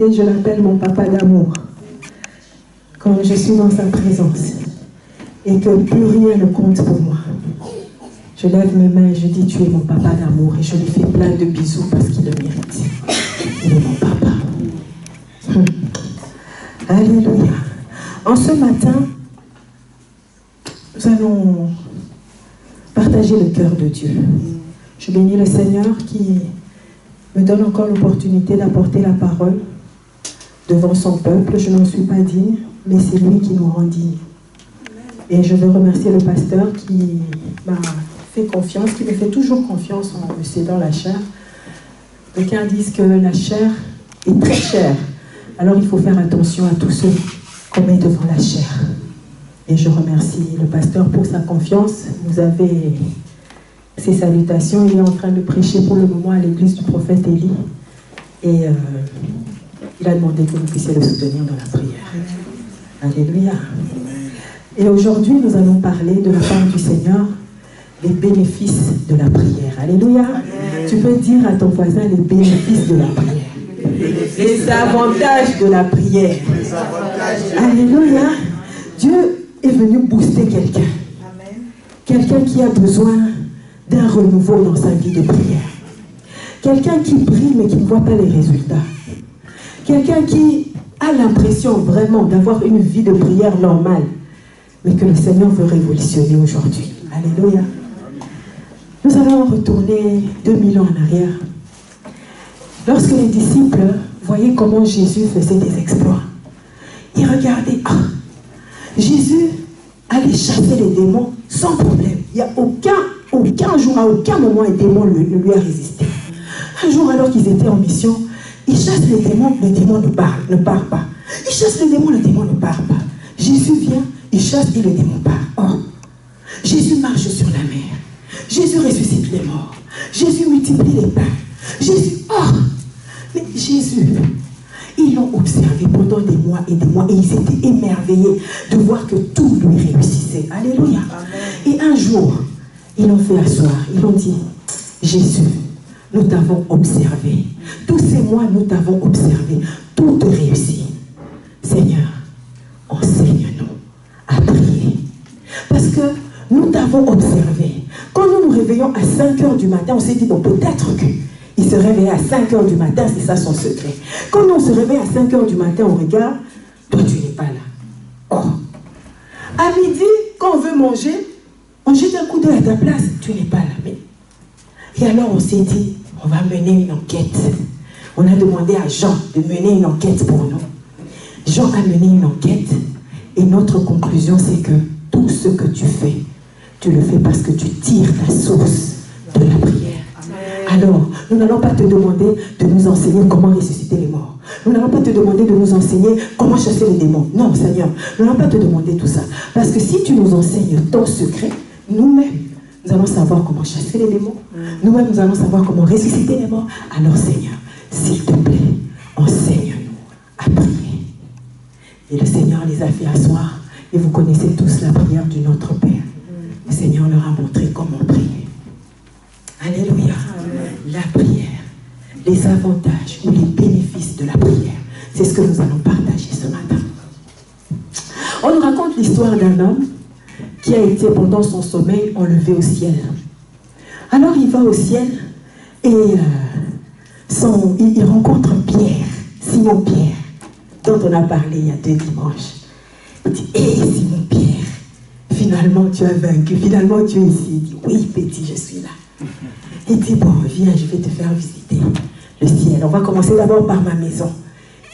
Et je l'appelle mon papa d'amour. Quand je suis dans sa présence et que plus rien ne compte pour moi, je lève mes mains et je dis tu es mon papa d'amour et je lui fais plein de bisous parce qu'il le mérite. Il est mon papa. Alléluia. En ce matin, nous allons partager le cœur de Dieu. Je bénis le Seigneur qui me donne encore l'opportunité d'apporter la parole devant son peuple. Je n'en suis pas digne, mais c'est lui qui nous rend dignes. Et je veux remercier le pasteur qui m'a fait confiance, qui me fait toujours confiance en me cédant la chair. Quelqu'un disent que la chair est très chère. Alors il faut faire attention à tous ceux qu'on met devant la chair. Et je remercie le pasteur pour sa confiance. Vous avez ses salutations. Il est en train de prêcher pour le moment à l'église du prophète Élie. Et il a demandé que vous puissiez le soutenir dans la prière. Alléluia. Et aujourd'hui, nous allons parler de la part du Seigneur des bénéfices de la prière. Alléluia. Tu peux dire à ton voisin les bénéfices de la prière. Les avantages de la prière. Alléluia. Dieu est venu booster quelqu'un. Quelqu'un qui a besoin d'un renouveau dans sa vie de prière. Quelqu'un qui prie mais qui ne voit pas les résultats. Quelqu'un qui a l'impression vraiment d'avoir une vie de prière normale, mais que le Seigneur veut révolutionner aujourd'hui. Alléluia. Nous allons retourner 2000 ans en arrière. Lorsque les disciples voyaient comment Jésus faisait des exploits, ils regardaient, Jésus allait chasser les démons sans problème. Il n'y a aucun jour, à aucun moment, un démon ne lui a résisté. Un jour, alors qu'ils étaient en mission, ils chassent les démons ne part pas. Ils chassent les démons ne part pas. Jésus vient, il chasse et le démon part. Jésus marche sur la mer. Jésus ressuscite les morts. Jésus multiplie les pains. Mais Jésus, ils l'ont observé pendant des mois et ils étaient émerveillés de voir que tout lui réussissait. Alléluia. Amen. Et un jour, ils l'ont fait asseoir. Ils l'ont dit, Jésus, nous t'avons observé. Tous ces mois, nous t'avons observé. Tout te réussit. Seigneur, enseigne-nous à prier. Parce que nous t'avons observé. Quand nous nous réveillons à 5 h du matin, on s'est dit, bon, peut-être qu'il se réveillait à 5 h du matin, c'est ça son secret. Quand on se réveille à 5 h du matin, on regarde, toi tu n'es pas là. À midi, quand on veut manger, on jette un coup d'œil à ta place, tu n'es pas là. Et alors on s'est dit, on va mener une enquête. On a demandé à Jean de mener une enquête pour nous. Jean a mené une enquête et notre conclusion c'est que tout ce que tu fais, tu le fais parce que tu tires la source de la prière. Amen. Alors, nous n'allons pas te demander de nous enseigner comment ressusciter les morts. Nous n'allons pas te demander de nous enseigner comment chasser les démons. Non, Seigneur, nous n'allons pas te demander tout ça. Parce que si tu nous enseignes ton secret, nous-mêmes, nous allons savoir comment chasser les démons. Nous-mêmes, nous allons savoir comment ressusciter les morts. Alors, Seigneur, s'il te plaît, enseigne-nous à prier. Et le Seigneur les a fait asseoir. Et vous connaissez tous la prière du Notre Père. Le Seigneur leur a montré comment prier. Alléluia. Amen. La prière, les avantages ou les bénéfices de la prière, c'est ce que nous allons partager ce matin. On nous raconte l'histoire d'un homme qui a été pendant son sommeil enlevé au ciel. Alors il va au ciel et il rencontre Pierre, Simon Pierre, dont on a parlé il y a 2 dimanches. Il dit, hé Simon Pierre, finalement tu as vaincu, finalement tu es ici. Il dit, oui petit, je suis là. Il dit, bon, viens, je vais te faire visiter le ciel. On va commencer d'abord par ma maison.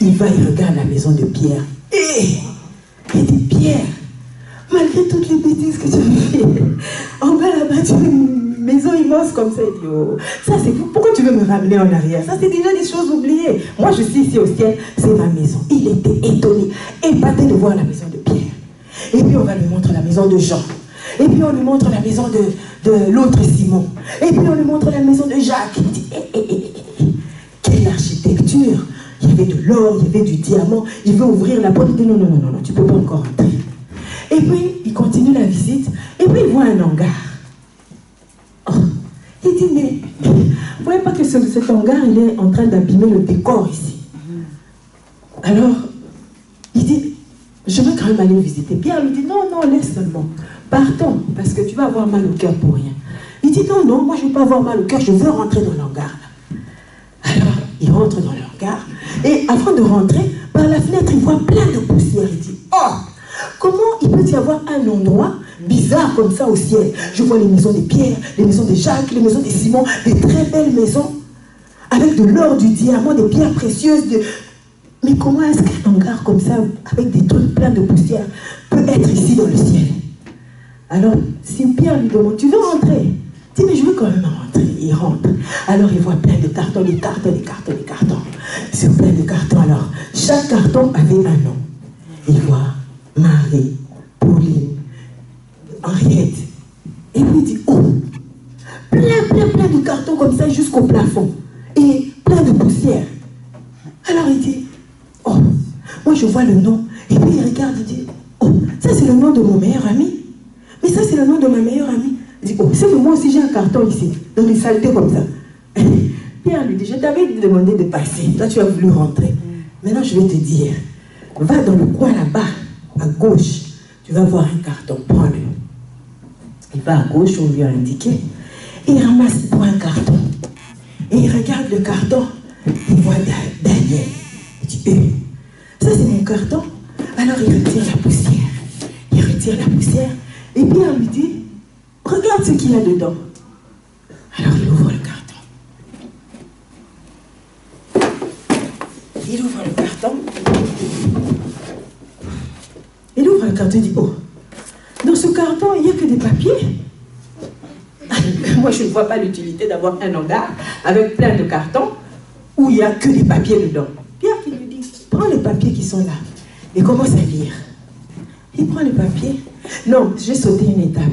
Il va, il regarde la maison de Pierre. Il dit, Pierre, malgré toutes les bêtises que tu as fait, en bas là-bas, tu as une maison immense comme ça. Il dit, oh, ça c'est pourquoi tu veux me ramener en arrière? Ça c'est déjà des choses oubliées. Moi je suis ici au ciel, c'est ma maison. Il était étonné, épaté de voir la maison de Pierre. Et puis on va lui montrer la maison de Jean. Et puis on lui montre la maison de l'autre Simon. Et puis on lui montre la maison de Jacques. Il dit, quelle architecture! Il y avait de l'or, il y avait du diamant. Il veut ouvrir la porte. Il dit, non, tu ne peux pas encore entrer. Et puis il continue la visite. Et puis il voit un hangar. Il dit, mais vous ne voyez pas que cet hangar, il est en train d'abîmer le décor ici. Alors, il dit, je vais quand même aller visiter. Pierre lui dit, non, non, laisse seulement. Partons, parce que tu vas avoir mal au cœur pour rien. Il dit, non, non, moi je ne vais pas avoir mal au cœur, je veux rentrer dans l'hangar. Alors, il rentre dans l'hangar, et avant de rentrer, par la fenêtre, il voit plein de poussière. Il dit, oh, comment il peut y avoir un endroit bizarre comme ça au ciel? Je vois les maisons de Pierre, les maisons de Jacques, les maisons de Simon, des très belles maisons, avec de l'or, du diamant, des pierres précieuses. Mais comment est-ce qu'un hangar comme ça, avec des trucs pleins de poussière, peut être ici dans le ciel? Alors, si Pierre lui demande, tu veux rentrer? Il dit, mais je veux quand même rentrer. Il rentre. Alors, il voit plein de cartons, des cartons, des cartons, des cartons. Sur plein de cartons. Alors, chaque carton avait un nom. Il voit Marie, Pauline, Henriette. Et puis il dit, oh, plein de cartons comme ça jusqu'au plafond. Et plein de poussière. Alors il dit, oh, moi je vois le nom. Et puis il regarde, il dit, oh, ça c'est le nom de mon meilleur ami. Mais ça c'est le nom de ma meilleure amie. Il dit, oh, c'est que moi aussi j'ai un carton ici, dans les saletés comme ça. Pierre lui dit, je t'avais demandé de passer. Là tu as voulu rentrer. Maintenant je vais te dire, va dans le coin là-bas, à gauche. Tu vas voir un carton, prends-le. Il va à gauche, on lui a indiqué. Et il ramasse pour un carton. Et il regarde le carton. Il voit Daniel. Il dit, ça c'est mon carton. Alors il retire la poussière. Il retire la poussière. Et Pierre lui dit, regarde ce qu'il y a dedans. Alors il ouvre le carton. Il ouvre le carton. Il ouvre le carton et dit, oh, dans ce carton, il n'y a que des papiers. Moi, je ne vois pas l'utilité d'avoir un hangar avec plein de cartons où il n'y a que des papiers dedans. Pierre qui lui dit, prends les papiers qui sont là et commence à lire. Il prend les papiers. Non, j'ai sauté une étape.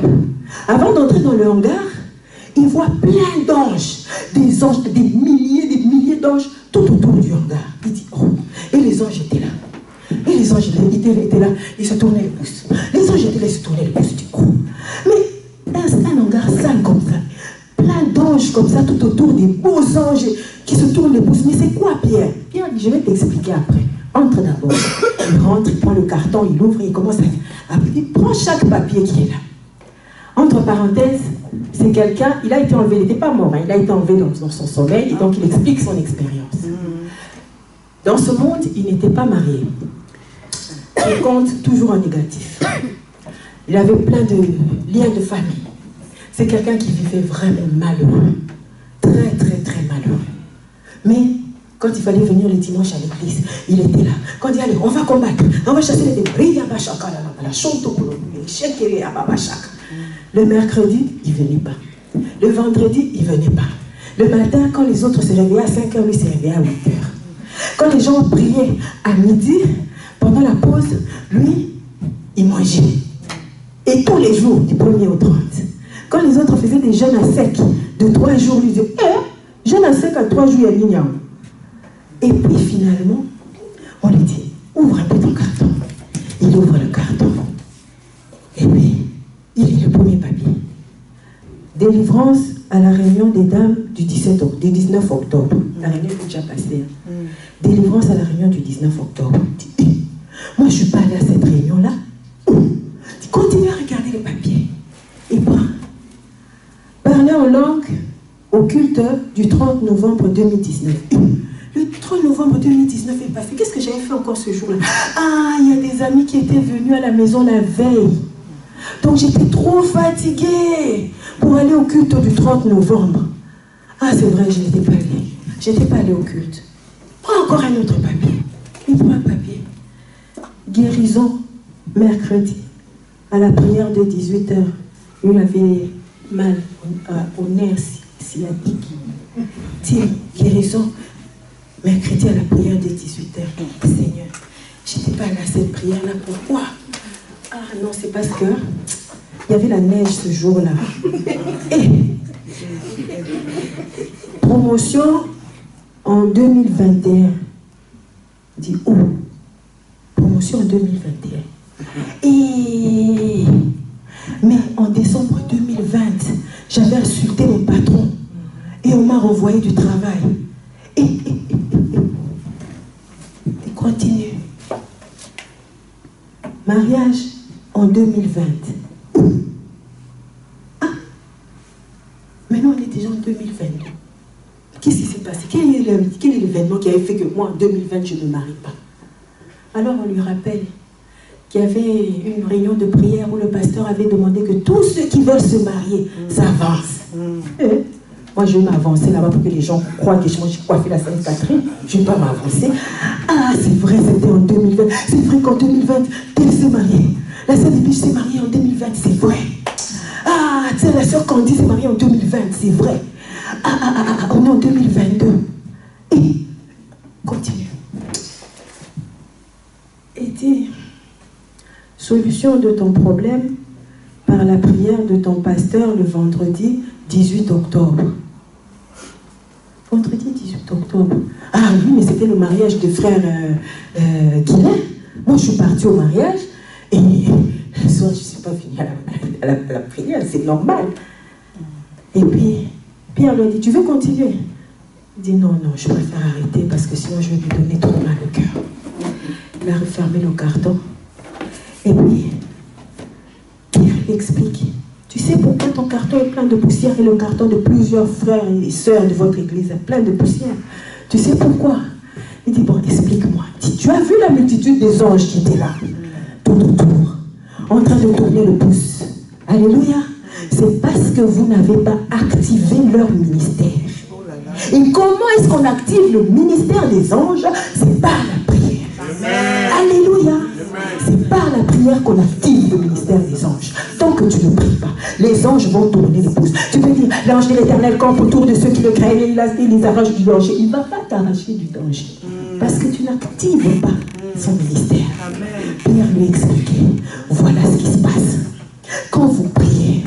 Avant d'entrer dans le hangar, il voit plein d'anges. Des anges, des milliers d'anges tout autour du hangar. Il dit, oh, et les anges étaient là. Et les anges étaient là, ils se tournaient le pouce. Les anges étaient là, ils se tournaient le pouce. Il dit, oh, mais un hangar sale comme ça, plein d'anges comme ça, tout autour, des beaux anges qui se tournent les pouces. Mais c'est quoi, Pierre? Pierre dit, je vais t'expliquer après. Entre d'abord. Il rentre, il prend le carton, il ouvre, il commence à... Il prend chaque papier qui est là. Entre parenthèses, c'est quelqu'un, il a été enlevé, il n'était pas mort, hein, il a été enlevé dans son sommeil, et donc il explique son expérience. Dans ce monde, il n'était pas marié. Il compte toujours en négatif. Il avait plein de liens de famille. C'est quelqu'un qui vivait vraiment malheureux. Très, très, très malheureux. Mais quand il fallait venir le dimanche à l'église, il était là. Quand il allait, on va combattre, on va chasser les démons. Le mercredi, il ne venait pas. Le vendredi, il ne venait pas. Le matin, quand les autres se réveillaient à 5 h, lui se réveillait à 8 h. Quand les gens priaient à midi, pendant la pause, lui, il mangeait. Et tous les jours, du 1er au 30. Quand les autres faisaient des jeûnes à sec de 3 jours, lui disait, jeûne à sec à 3 jours, il y a l'igname. Et puis finalement, on lui dit, ouvre un peu ton carton. Il ouvre le carton. Et puis, il lit le premier papier. Délivrance à la réunion des dames du 19 octobre. La réunion est déjà passée. Délivrance à la réunion du 19 octobre. Il dit, moi, je ne suis pas allée à cette réunion-là. Il continue à regarder les papiers. Et puis, parler en langue au culte du 30 novembre 2019. Le 30 novembre 2019 est passé. Qu'est-ce que j'avais fait encore ce jour-là? Ah, il y a des amis qui étaient venus à la maison la veille. Donc j'étais trop fatiguée pour aller au culte du 30 novembre. Ah, c'est vrai, je n'étais pas allée. Je n'étais pas allée au culte. Prends encore un autre papier. Il prend un papier. Guérison, mercredi, à la prière de 18 h. Il avait mal au nerf sciatique. Tiens, guérison, mercredi à la prière de 18 h. Seigneur, je n'étais pas allée à cette prière-là. Pourquoi? Ah non, c'est parce que il y avait la neige ce jour-là. Et promotion en 2021. Dit où? Promotion en 2021. Et mais en décembre 2020, j'avais insulté mon patron et on m'a renvoyé du travail. Et quand continue. Mariage en 2020. Ah, maintenant on est déjà en 2022. Qu'est-ce qui s'est passé? Quel est l'événement qui avait fait que moi en 2020 je ne me marie pas? Alors on lui rappelle qu'il y avait une réunion de prière où le pasteur avait demandé que tous ceux qui veulent se marier s'avancent. Moi, je vais m'avancer là-bas pour que les gens croient que j'ai coiffé la Sainte-Catherine. Je ne vais pas m'avancer. Ah, c'est vrai, c'était en 2020. C'est vrai qu'en 2020, elle s'est mariée. La sœur Biche s'est mariée en 2020, c'est vrai. Ah, tiens, la sœur Candy s'est mariée en 2020, c'est vrai. On est en 2022. Et, continue. Et dis, solution de ton problème par la prière de ton pasteur le vendredi 18 octobre. Vendredi 18 octobre. Ah oui, mais c'était le mariage de frère Guilain. Moi, je suis partie au mariage et le soir, je ne suis pas venue à la prière, c'est normal. Et puis, Pierre lui a dit, tu veux continuer? Il dit, non, je préfère arrêter parce que sinon je vais lui donner trop mal au cœur. Il a refermé le carton. Et puis, Pierre lui explique, tu sais pourquoi ton carton est plein de poussière et le carton de plusieurs frères et sœurs de votre église est plein de poussière? Tu sais pourquoi? Il dit, bon, explique-moi. Tu as vu la multitude des anges qui étaient là, tout autour, en train de tourner le pouce. Alléluia. C'est parce que vous n'avez pas activé leur ministère. Et comment est-ce qu'on active le ministère des anges? C'est par la prière. Amen. Alléluia. C'est par la prière qu'on active le ministère des anges. Tant que tu ne pries pas, les anges vont tourner les pouces. Tu peux dire, l'ange de l'Éternel campe autour de ceux qui le craignent et il les arrache du danger. Il ne va pas t'arracher du danger. Parce que tu n'actives pas son ministère. Pierre lui expliquait, voilà ce qui se passe. Quand vous priez,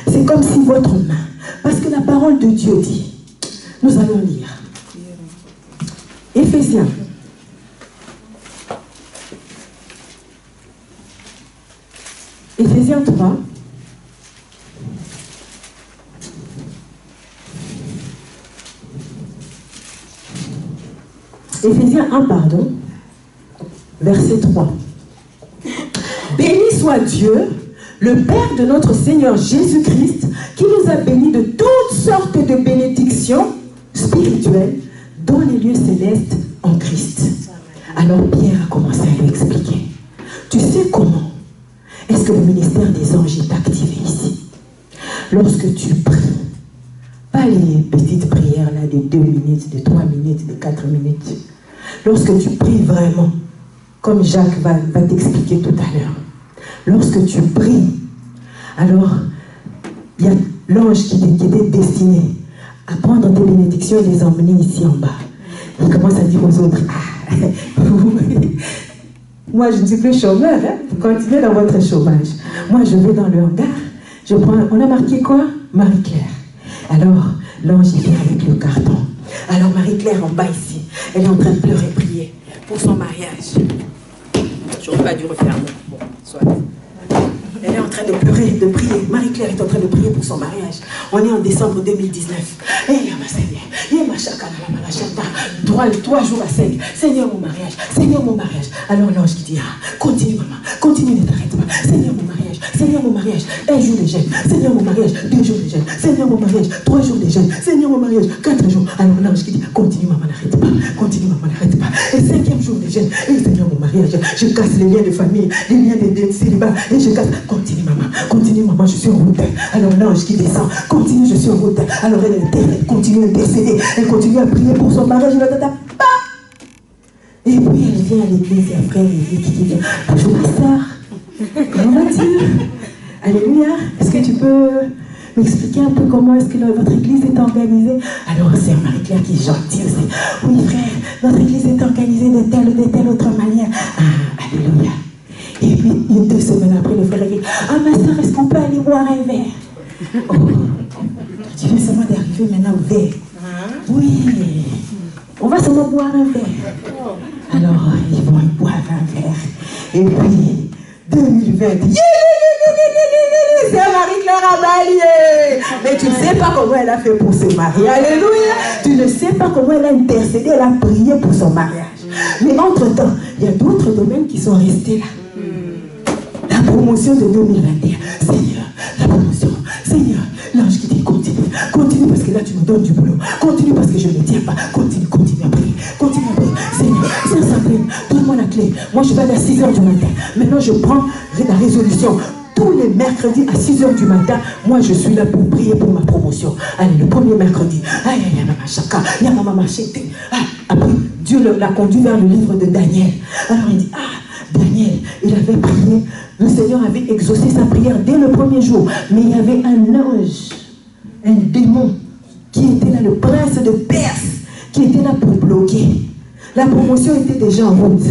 c'est comme si votre main, parce que la parole de Dieu dit, nous allons lire Éphésiens. Éphésiens 3. Éphésiens 1, pardon. Verset 3. Béni soit Dieu, le Père de notre Seigneur Jésus-Christ, qui nous a bénis de toutes sortes de bénédictions spirituelles dans les lieux célestes en Christ. Alors Pierre a commencé à lui expliquer. Tu sais comment est-ce que le ministère des anges est activé ici? Lorsque tu pries, pas les petites prières là de 2 minutes, de 3 minutes, de 4 minutes. Lorsque tu pries vraiment, comme Jacques va t'expliquer tout à l'heure, lorsque tu pries, alors il y a l'ange qui était destiné à prendre tes bénédictions et les emmener ici en bas. Il commence à dire aux autres, moi je ne suis plus chômeur, hein? Vous continuez dans votre chômage. Moi je vais dans le hangar, je prends, on a marqué quoi? Marie-Claire. Alors l'ange vient avec le carton. Alors Marie-Claire en bas ici, elle est en train de pleurer, prier pour son mariage. J'aurais pas dû refaire. Bon, soit. Elle est en train de pleurer, de prier. Marie-Claire est en train de prier pour son mariage. On est en décembre 2019. Et il y a ma Seigneur. Il y a ma chakana, ma chata. 3 jours à 5. Seigneur, mon mariage. Seigneur, mon mariage. Alors l'ange qui dit, continue maman. Continue, ne t'arrête pas. Seigneur, mon mariage. Seigneur, mon mariage. 1 jour de jeûne. Seigneur, mon mariage. 2 jours de jeûne. Seigneur, mon mariage. 3 jours de jeûne. Seigneur, mon mariage. 4 jours. Alors l'ange qui dit, continue maman, n'arrête pas. Continue maman, n'arrête pas. Et 5e jour de jeûne. Et Seigneur, mon mariage. Je casse les liens de famille, les liens de célibat. Et je casse. Continue maman, je suis en route. Alors l'ange qui descend, continue, je suis en route. Alors elle continue à intercéder, elle continue à prier pour son mariage. Et puis elle vient à l'église et après elle dit, bonjour ma soeur, comment vas-tu? Alléluia, est-ce que tu peux m'expliquer un peu comment est-ce que votre église est organisée? Alors c'est Marie-Claire qui est gentille aussi. Oui frère, notre église est organisée de telle autre manière. Alléluia. Et puis, 2 semaines après, le frère a dit, ma soeur, est-ce qu'on peut aller boire un verre? Oh, tu viens seulement d'arriver maintenant au verre. Oui, on va seulement boire un verre. Alors, ils vont boire un verre. Et puis, 2020, c'est Marie-Claire a balayé. Mais tu ne sais pas comment elle a fait pour se marier. Alléluia. Tu ne sais pas comment elle a intercédé, elle a prié pour son mariage. Mais entre-temps, il y a d'autres domaines qui sont restés là. La promotion de 2021. Seigneur, la promotion. Seigneur, l'ange qui dit continue. Continue parce que là tu me donnes du boulot. Continue parce que je ne me tiens pas. Continue à prier. Continue à prier. Seigneur, Saint-Saint, donne-moi la clé. Moi je vais vers 6h du matin. Maintenant je prends la résolution. Tous les mercredis à 6h du matin, moi je suis là pour prier pour ma promotion. Allez, le premier mercredi. Aïe, aïe, maman chaka, ya maman chete. Après, Dieu l'a conduit vers le livre de Daniel. Alors il dit, Daniel, il avait prié. Le Seigneur avait exaucé sa prière dès le premier jour. Mais il y avait un ange, un démon, qui était là, le prince de Perse, qui était là pour bloquer. La promotion était déjà en route.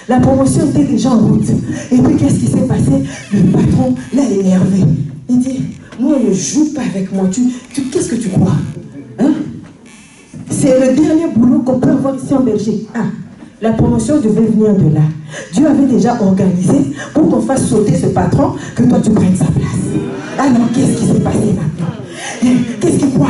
La promotion était déjà en route. Et puis qu'est-ce qui s'est passé? Le patron l'a énervé. Il dit, moi ne joue pas avec moi. Qu'est-ce que tu crois? Hein? C'est le dernier boulot qu'on peut avoir ici en Belgique. La promotion devait venir de là. Dieu avait déjà organisé pour qu'on fasse sauter ce patron, que toi tu prennes sa place. Alors qu'est-ce qui s'est passé maintenant? Qu'est-ce qu'il croit?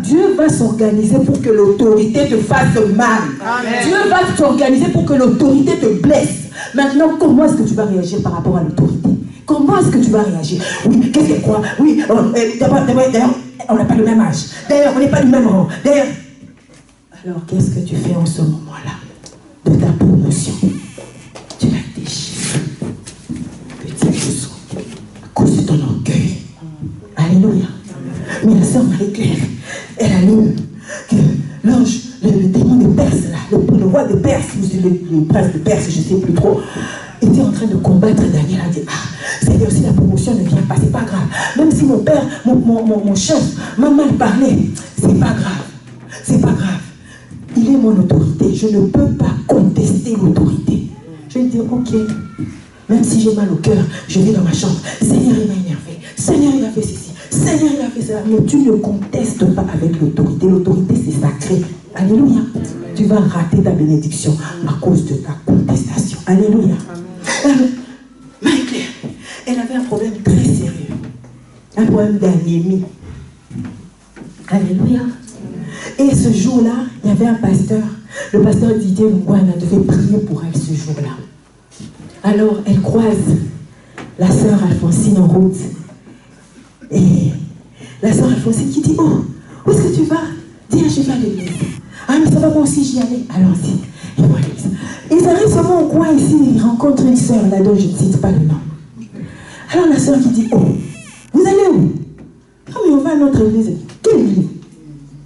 Dieu va s'organiser pour que l'autorité te fasse mal. Amen. Dieu va s'organiser pour que l'autorité te blesse. Maintenant, comment est-ce que tu vas réagir par rapport à l'autorité? Comment est-ce que tu vas réagir? Oui, qu'est-ce qu'elle croit? Oui, d'ailleurs, on n'a pas le même âge. D'ailleurs, on n'est pas du même rang. D'ailleurs, alors qu'est-ce que tu fais en ce moment-là de ta promotion? Tu la déchires. Petit mousseau. À cause de ton orgueil. Alléluia. Mais la sœur Marie-Claire, elle a lu que l'ange, le démon de Perse, là, le roi de Perse, le prince de Perse, je ne sais plus trop, était en train de combattre Daniel. Elle a dit, Seigneur, si la promotion ne vient pas, c'est pas grave. Même si mon père, mon chef m'a mal parlé, c'est pas grave. C'est pas grave. Il est mon autorité. Je ne peux pas contester l'autorité. Je vais dire, ok, même si j'ai mal au cœur, je vais dans ma chambre. Seigneur, il m'a énervé. Seigneur, il a fait ceci. Seigneur, il a fait cela. Mais tu ne contestes pas avec l'autorité. L'autorité, c'est sacré. Alléluia. Tu vas rater ta bénédiction à cause de ta contestation. Alléluia. Marie-Claire, elle avait un problème très sérieux. Un problème d'anémie. Alléluia. Et ce jour-là, il y avait un pasteur. Le pasteur Didier Ngwana devait prier pour elle ce jour-là. Alors, elle croise la sœur Alphonsine en route. Et la sœur Alphonsine qui dit, où est-ce que tu vas? Dis, je vais à l'église. Mais ça va, moi aussi j'y allais. Allons-y. Ils vont à l'église. Ils arrivent seulement au coin ici, ils rencontrent une sœur là dont je ne cite pas le nom. Alors la sœur qui dit, vous allez où? Mais on va à notre église. Quelle église?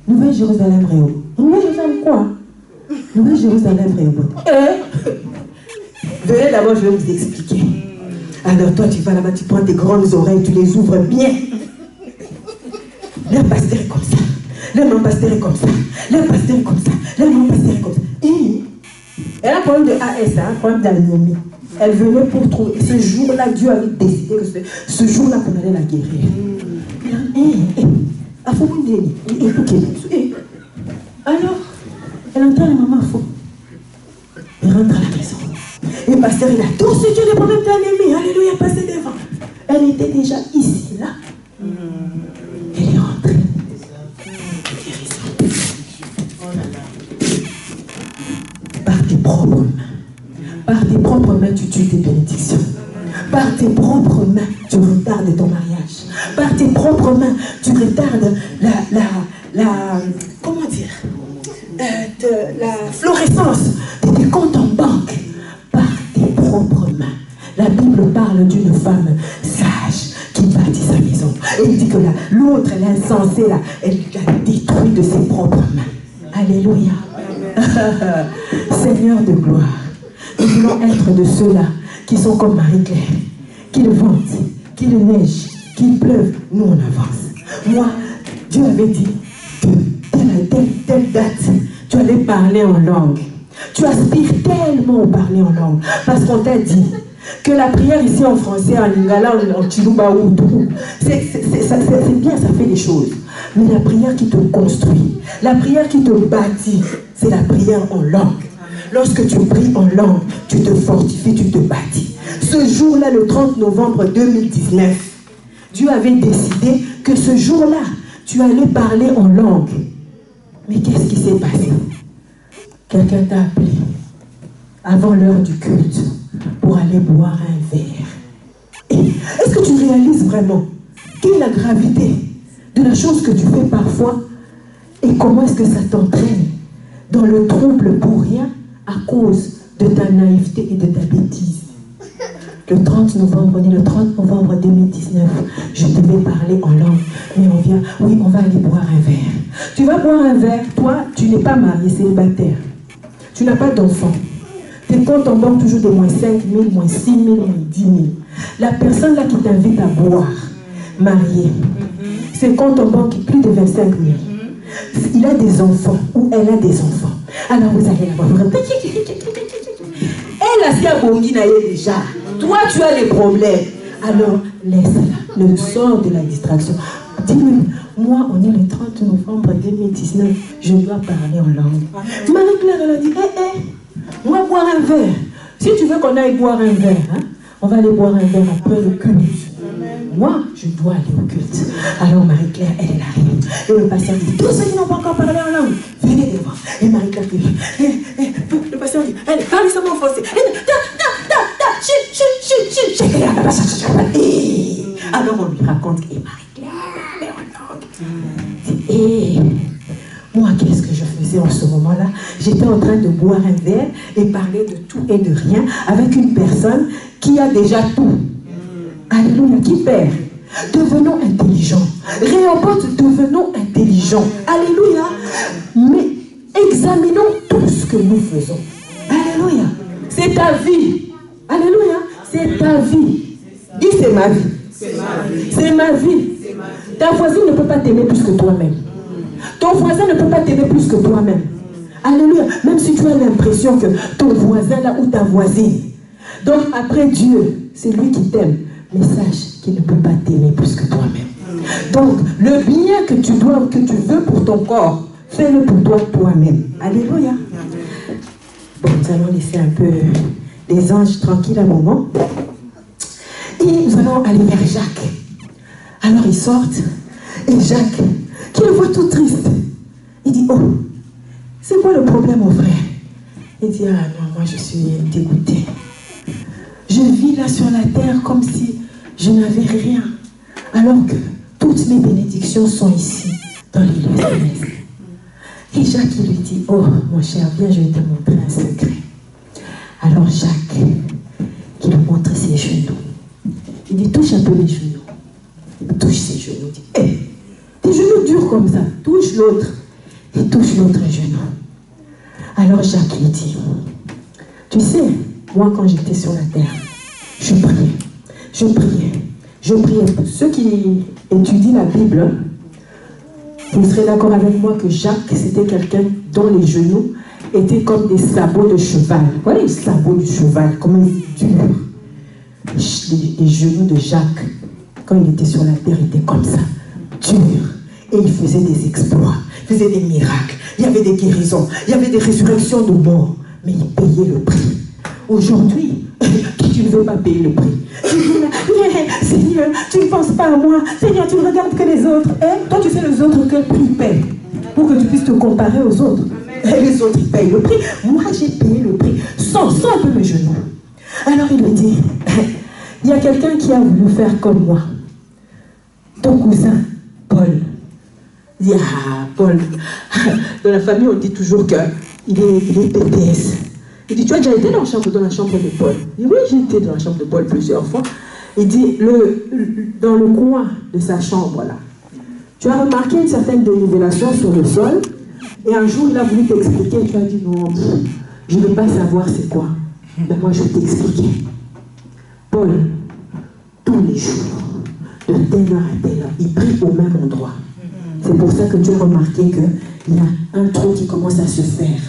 Nouvelle-Jérusalem Réau. Nouvelle-Jérusalem quoi? Nouvelle-Jérusalem Réau. Venez d'abord, je vais vous expliquer. Alors toi, tu vas là-bas, tu prends tes grandes oreilles, tu les ouvres bien. Le pasteur est comme ça. Le mon pasteur est comme ça. Le pasteur est comme ça. Le mon pasteur est comme ça. Et elle a un problème de AS, un problème d'anémie. Elle venait pour trouver. Ce jour-là, Dieu avait décidé que ce jour-là qu'on allait la guérir. Alors, elle entend la maman faux. Elle rentre à la maison. Et le pasteur, il a tous ceux qui ont des problèmes d'anémie. Alléluia, passez devant. Elle était déjà ici, là. Elle est rentrée. Par tes propres mains. Par tes propres mains, tu tues tes bénédictions. Par tes propres mains, tu retardes ton mariage. Par tes propres mains, tu retardes comment dire, la florescence de tes comptes en banque. Par tes propres mains. La Bible parle d'une femme sage qui bâtit sa maison. Et il dit que l'autre, l'insensée, là, elle l'a détruit de ses propres mains. Alléluia. Seigneur de gloire, nous voulons être de ceux-là qui sont comme Marie-Claire, qu'il vente, qu'il neige, qu'il pleuve, nous on avance. Moi, Dieu avait dit que telle date, tu allais parler en langue. Tu aspires tellement au parler en langue, parce qu'on t'a dit que la prière ici en français, en lingala, en chiluba ou tout, c'est bien, ça fait des choses. Mais la prière qui te construit, la prière qui te bâtit, c'est la prière en langue. Lorsque tu pries en langue, tu te fortifies, tu te bâtis. Ce jour-là, le 30 novembre 2019, Dieu avait décidé que ce jour-là, tu allais parler en langue. Mais qu'est-ce qui s'est passé? Quelqu'un t'a appelé avant l'heure du culte pour aller boire un verre. Est-ce que tu réalises vraiment quelle est la gravité de la chose que tu fais parfois et comment est-ce que ça t'entraîne dans le trouble pour rien à cause de ta naïveté et de ta bêtise? Le 30 novembre, on est le 30 novembre 2019, je devais parler en langue, mais on vient, oui, on va aller boire un verre. Tu vas boire un verre, toi, tu n'es pas marié, célibataire. Tu n'as pas d'enfant. Tes comptes en banque toujours de moins 5 000, moins 6 000, moins 10 000. La personne là qui t'invite à boire, marié, ses comptes en banque plus de 25 000. Il a des enfants ou elle a des enfants. Alors vous allez la voir. Elle a si abongi déjà. Toi tu as des problèmes. Alors laisse-la. Ne sors de la distraction. Dis-lui, moi on est le 30 novembre 2019. Je dois parler en langue. Marie-Claire elle a dit, on va boire un verre. Si tu veux qu'on aille boire un verre, hein, on va aller boire un verre après le culte. Moi, je dois aller au culte. Alors Marie-Claire, elle arrive. Et le pasteur dit, tous ceux qui n'ont pas encore parlé en langue, venez devant. Et Marie-Claire dit, le pasteur dit, allez, parlez seulement en français. Alors on lui raconte, et Marie-Claire, elle est en langue. Et moi, qu'est-ce que je faisais en ce moment-là? J'étais en train de boire un verre et parler de tout et de rien avec une personne qui a déjà tout. Alléluia, qui perd? Devenons intelligents. Réhoboth, devenons intelligents. Alléluia. Mais examinons tout ce que nous faisons. Alléluia. C'est ta vie. Alléluia. C'est ta vie. Dis c'est ma vie. C'est ma vie. Ta voisine ne peut pas t'aimer plus que toi-même. Ton voisin ne peut pas t'aimer plus que toi-même. Alléluia. Même si tu as l'impression que ton voisin là ou ta voisine. Donc après Dieu, c'est lui qui t'aime. Mais sache qu'il ne peut pas t'aimer plus que toi-même. Donc, le bien que tu veux pour ton corps, fais-le pour toi-même. Alléluia. Bon, nous allons laisser un peu les anges tranquilles un moment. Et nous allons aller vers Jacques. Alors ils sortent. Et Jacques, qui le voit tout triste, il dit, oh, c'est quoi le problème, mon frère? Il dit, ah non, moi je suis dégoûté. Je vis là sur la terre comme si je n'avais rien, alors que toutes mes bénédictions sont ici, dans les lieux célestes. Et Jacques, il lui dit, oh, mon cher, viens, je vais te montrer un secret. Alors Jacques, qui lui montre ses genoux, il dit, touche un peu les genoux. Il touche ses genoux, il dit, hé, tes genoux durs comme ça, touche l'autre. Il touche l'autre genou. Alors Jacques lui dit, tu sais, moi quand j'étais sur la terre, je priais. Ceux qui étudient la Bible, vous serez d'accord avec moi que Jacques, c'était quelqu'un dont les genoux étaient comme des sabots de cheval. Vous voyez les sabots du cheval, comment ils sont durs. Les genoux de Jacques, quand il était sur la terre, étaient comme ça, durs. Et il faisait des exploits, il faisait des miracles, il y avait des guérisons, il y avait des résurrections de morts, mais il payait le prix. Aujourd'hui, tu ne veux pas payer le prix. Tu dis, Seigneur, tu ne penses pas à moi. Seigneur, tu ne regardes que les autres. Et toi, tu sais les autres quel prix paient pour que tu puisses te comparer aux autres. Et les autres, ils payent le prix. Moi, j'ai payé le prix. Sans un peu mes genoux. Alors, il me dit, il y a quelqu'un qui a voulu faire comme moi. Ton cousin, Paul. Il dit, ah, Paul. Dans la famille, on dit toujours qu'il est PTS. Il dit, tu as déjà été dans la chambre de Paul? Il dit, oui, j'ai été dans la chambre de Paul plusieurs fois. Il dit, dans le coin de sa chambre, là, tu as remarqué une certaine dénivellation sur le sol, et un jour, il a voulu t'expliquer, tu as dit, non, je ne veux pas savoir c'est quoi. Mais moi, je vais t'expliquer. Paul, tous les jours, de telle heure à telle heure, il prie au même endroit. C'est pour ça que tu as remarqué qu'il y a un trou qui commence à se faire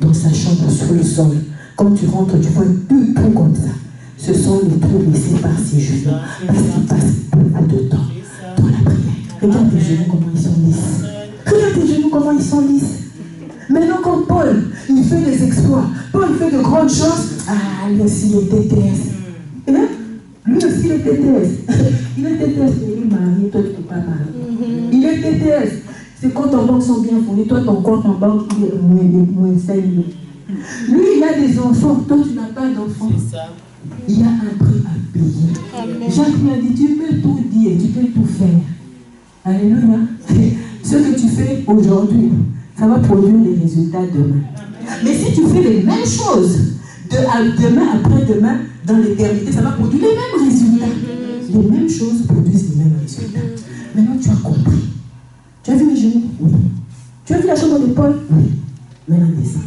dans sa chambre sur le sol. Quand tu rentres, tu vois deux trous comme ça. Ce sont les trous laissés par ses genoux. Parce qu'il passe beaucoup de temps dans la prière. Regarde tes genoux comment ils sont lisses. Regarde tes genoux comment ils sont lisses. Maintenant quand Paul, il fait des exploits, Paul fait de grandes choses, ah, lui aussi il est TTS. Hein? Lui aussi il est TTS. Il est TTS, mais il est marié, toi tu ne peux pas marier. Il est TTS. Ses comptes en banque sont bien fournis, toi ton compte en banque il est moins 5 000. Lui, il a des enfants, toi, tu n'as pas d'enfants. Il y a un prix à payer. Amen. Jacques lui a dit, tu peux tout dire, tu peux tout faire. Alléluia. Ce que tu fais aujourd'hui, ça va produire des résultats demain. Mais si tu fais les mêmes choses, demain, après-demain, dans l'éternité, ça va produire les mêmes résultats. Les mêmes choses produisent les mêmes résultats. Maintenant, tu as compris. Tu as vu mes genoux? Oui. Tu as vu la chambre d'épaule? Oui. Maintenant, descends.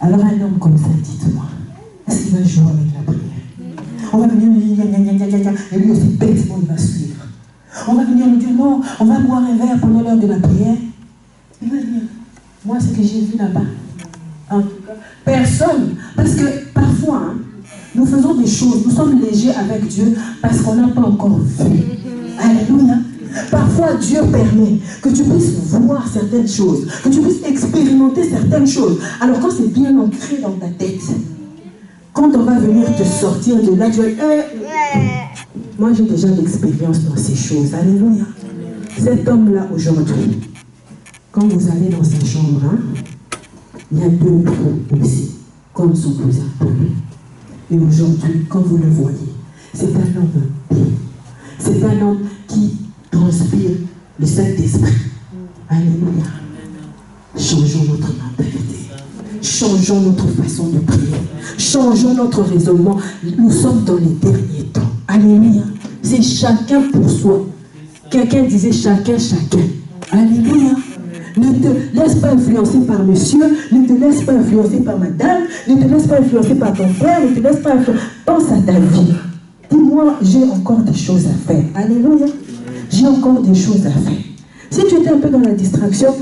Alors, un homme comme ça, dites-moi, est-ce qu'il va jouer avec la prière? On va venir lui dire, et lui aussi, bêtement, il va suivre. On va venir lui dire, non, on va boire un verre pendant l'heure de la prière. Il va dire, moi, ce que j'ai vu là-bas, en tout cas, personne. Parce que parfois, hein, nous faisons des choses, nous sommes légers avec Dieu parce qu'on n'a pas encore vu. Alléluia. Parfois, Dieu permet que tu puisses voir certaines choses, que tu puisses expérimenter certaines choses. Alors quand c'est bien ancré dans ta tête, quand on va venir te sortir de là, tu vas dire, moi j'ai déjà l'expérience dans ces choses. Alléluia. Cet homme-là aujourd'hui, quand vous allez dans sa chambre, hein, il y a deux trous aussi, comme son cousin Paul. Et aujourd'hui, quand vous le voyez, c'est un homme pur. C'est un homme qui transpire le Saint-Esprit. Alléluia. Changeons notre mentalité. Changeons notre façon de prier. Changeons notre raisonnement. Nous sommes dans les derniers temps. Alléluia. C'est chacun pour soi. Quelqu'un disait chacun. Alléluia. Ne te laisse pas influencer par monsieur, ne te laisse pas influencer par madame, ne te laisse pas influencer par ton père, ne te laisse pas influencer. Pense à ta vie. Dis-moi, j'ai encore des choses à faire. Alléluia. J'ai encore des choses à faire. Si tu étais un peu dans la distraction,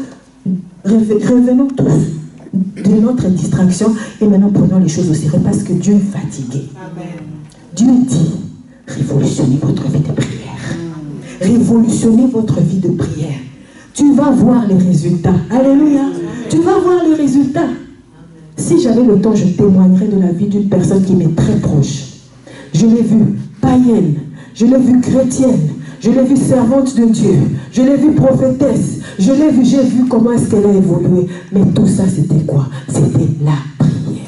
revenons tous de notre distraction et maintenant prenons les choses au sérieux parce que Dieu est fatigué. Amen. Dieu dit, révolutionnez votre vie de prière. Révolutionnez votre vie de prière. Tu vas voir les résultats. Alléluia. Tu vas voir les résultats. Si j'avais le temps, je témoignerais de la vie d'une personne qui m'est très proche. Je l'ai vue païenne, je l'ai vue chrétienne, je l'ai vue servante de Dieu, je l'ai vue prophétesse, j'ai vu comment est-ce qu'elle a évolué. Mais tout ça, c'était quoi? C'était la prière.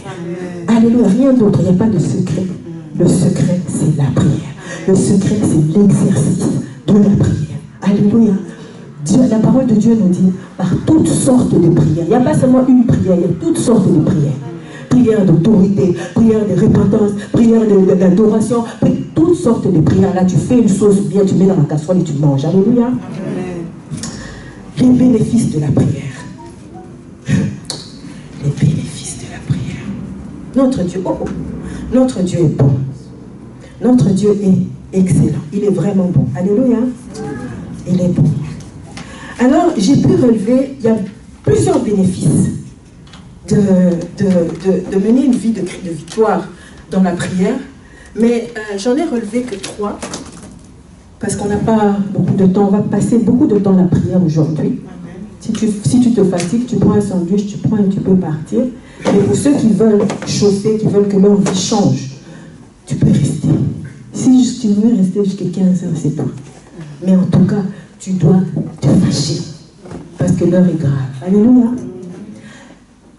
Alléluia, rien d'autre, il n'y a pas de secret. Le secret, c'est la prière. Le secret, c'est l'exercice de la prière. Alléluia. Dieu, la parole de Dieu nous dit par toutes sortes de prières. Il n'y a pas seulement une prière, il y a toutes sortes de prières. Prière d'autorité, prière de repentance, prière d'adoration, toutes sortes de prières. Là, tu fais une sauce bien, tu mets dans la casserole et tu manges. Alléluia. Les bénéfices de la prière. Les bénéfices de la prière. Notre Dieu, notre Dieu est bon. Notre Dieu est excellent. Il est vraiment bon. Alléluia. Il est bon. Alors, j'ai pu relever, il y a plusieurs bénéfices de mener une vie de victoire dans la prière, mais j'en ai relevé que 3, parce qu'on n'a pas beaucoup de temps, on va passer beaucoup de temps à la prière aujourd'hui. Si tu te fatigues, tu prends un sandwich, tu prends et tu peux partir. Mais pour ceux qui veulent chauffer, qui veulent que leur vie change, tu peux rester. Si tu veux rester jusqu'à 15 heures, c'est toi. Mais en tout cas, tu dois te fâcher, parce que l'heure est grave. Alléluia.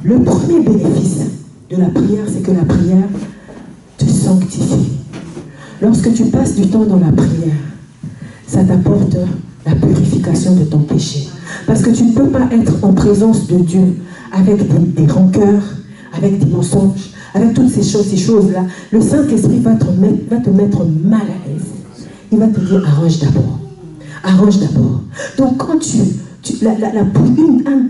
Le premier bénéfice de la prière, c'est que la prière te sanctifie. Lorsque tu passes du temps dans la prière, ça t'apporte la purification de ton péché. Parce que tu ne peux pas être en présence de Dieu avec des rancœurs, avec des mensonges, avec toutes ces choses-là. Le Saint-Esprit va te mettre mal à l'aise. Il va te dire, arrange d'abord. Arrange d'abord. Donc quand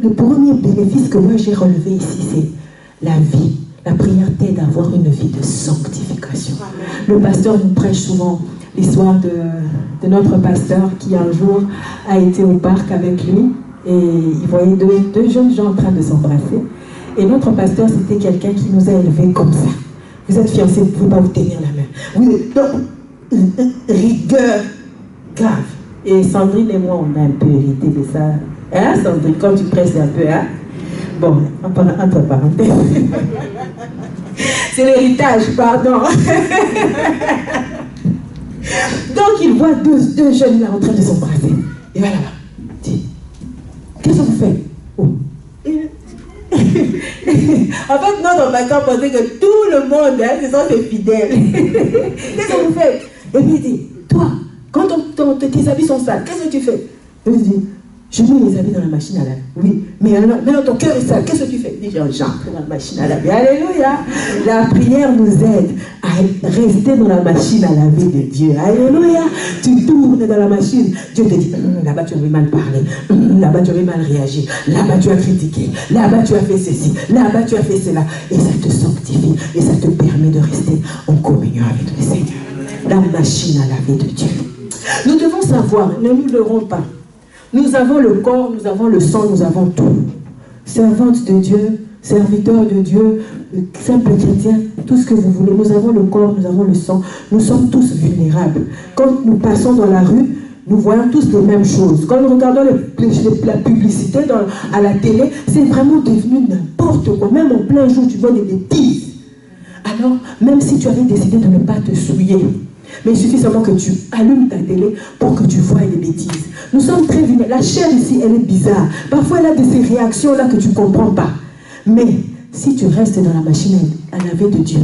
le premier bénéfice que moi j'ai relevé ici, c'est la vie. La prière t'aide à avoir une vie de sanctification. Le pasteur nous prêche souvent l'histoire de notre pasteur qui un jour a été au parc avec lui et il voyait deux jeunes gens en train de s'embrasser. Et notre pasteur, c'était quelqu'un qui nous a élevés comme ça. Vous êtes fiancés, vous ne pouvez pas vous tenir la main. Vous êtes donc rigueur grave. Et Sandrine et moi, on a un peu hérité de ça. Hein, Sandrine, quand tu presses un peu, hein? Bon, entre parenthèses. C'est l'héritage, pardon. Donc, il voit deux jeunes là en train de s'embrasser. Et voilà, dit, qu'est-ce que vous faites? Oh. En fait, notre vacances pensait que tout le monde, hein, ce sont des fidèles. Qu'est-ce que vous faites? Et puis il dit, toi, quand tes habits sont sales, qu'est-ce que tu fais? Et il dit, je mets mes habits dans la machine à laver. Oui, mais alors ton cœur est sale, qu'est-ce que tu fais? Il dit, j'entre dans la machine à laver. Alléluia. La prière nous aide à rester dans la machine à laver de Dieu. Alléluia. Tu tournes dans la machine. Dieu te dit, là-bas tu avais mal parlé, là-bas tu avais mal réagi, là-bas tu as critiqué, là-bas tu as fait ceci, là-bas tu as fait cela. Et ça te sanctifie et ça te permet de rester en communion avec le Seigneur. La machine à laver de Dieu. Nous devons savoir, ne nous leurrons pas. Nous avons le corps, nous avons le sang, nous avons tout. Servante de Dieu, serviteur de Dieu, simple chrétien, tout ce que vous voulez. Nous avons le corps, nous avons le sang. Nous sommes tous vulnérables. Quand nous passons dans la rue, nous voyons tous les mêmes choses. Quand nous regardons la publicité à la télé, c'est vraiment devenu n'importe quoi. Même en plein jour, tu vois des bêtises. Alors, même si tu avais décidé de ne pas te souiller, mais il suffit seulement que tu allumes ta télé pour que tu vois les bêtises. Nous sommes très vulnérables. La chair ici, elle est bizarre. Parfois, elle a ces réactions-là que tu ne comprends pas. Mais si tu restes dans la machine à laver de Dieu,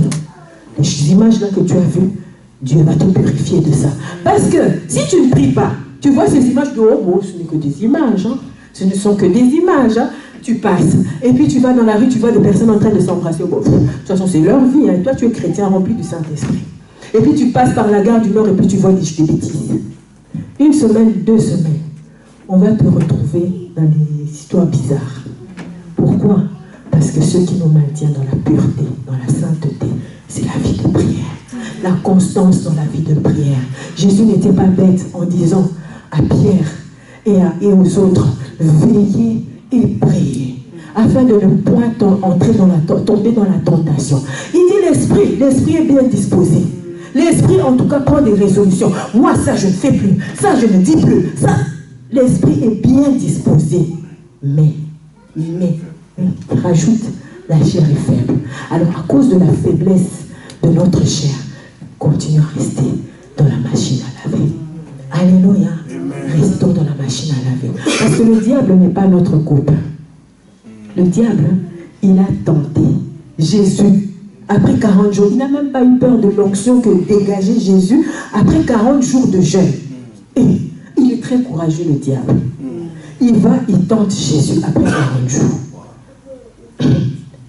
les images-là que tu as vues, Dieu va te purifier de ça. Parce que si tu ne pries pas, tu vois ces images de oh, ce n'est que des images. Hein. Ce ne sont que des images. Hein. Tu passes. Et puis tu vas dans la rue, tu vois des personnes en train de s'embrasser. Bon, de toute façon, c'est leur vie. Hein. Toi, tu es chrétien rempli du Saint-Esprit. Et puis tu passes par la gare du Nord et puis tu vois des bêtises. Une semaine, 2 semaines, on va te retrouver dans des histoires bizarres. Pourquoi? Parce que ce qui nous maintient dans la pureté, dans la sainteté, c'est la vie de prière. La constance dans la vie de prière. Jésus n'était pas bête en disant à Pierre et aux autres, veillez et priez, afin de ne point tomber dans la tentation. Il dit l'esprit est bien disposé. L'esprit, en tout cas, prend des résolutions. Moi, ça, je ne fais plus. Ça, je ne dis plus. Ça, l'esprit est bien disposé. Mais, rajoute, la chair est faible. Alors, à cause de la faiblesse de notre chair, continue à rester dans la machine à laver. Alléluia. Restons dans la machine à laver. Parce que le diable n'est pas notre copain. Le diable, il a tenté Jésus. Après 40 jours, il n'a même pas eu peur de l'onction que dégageait Jésus après 40 jours de jeûne. Et il est très courageux, le diable. Il tente Jésus après 40 jours.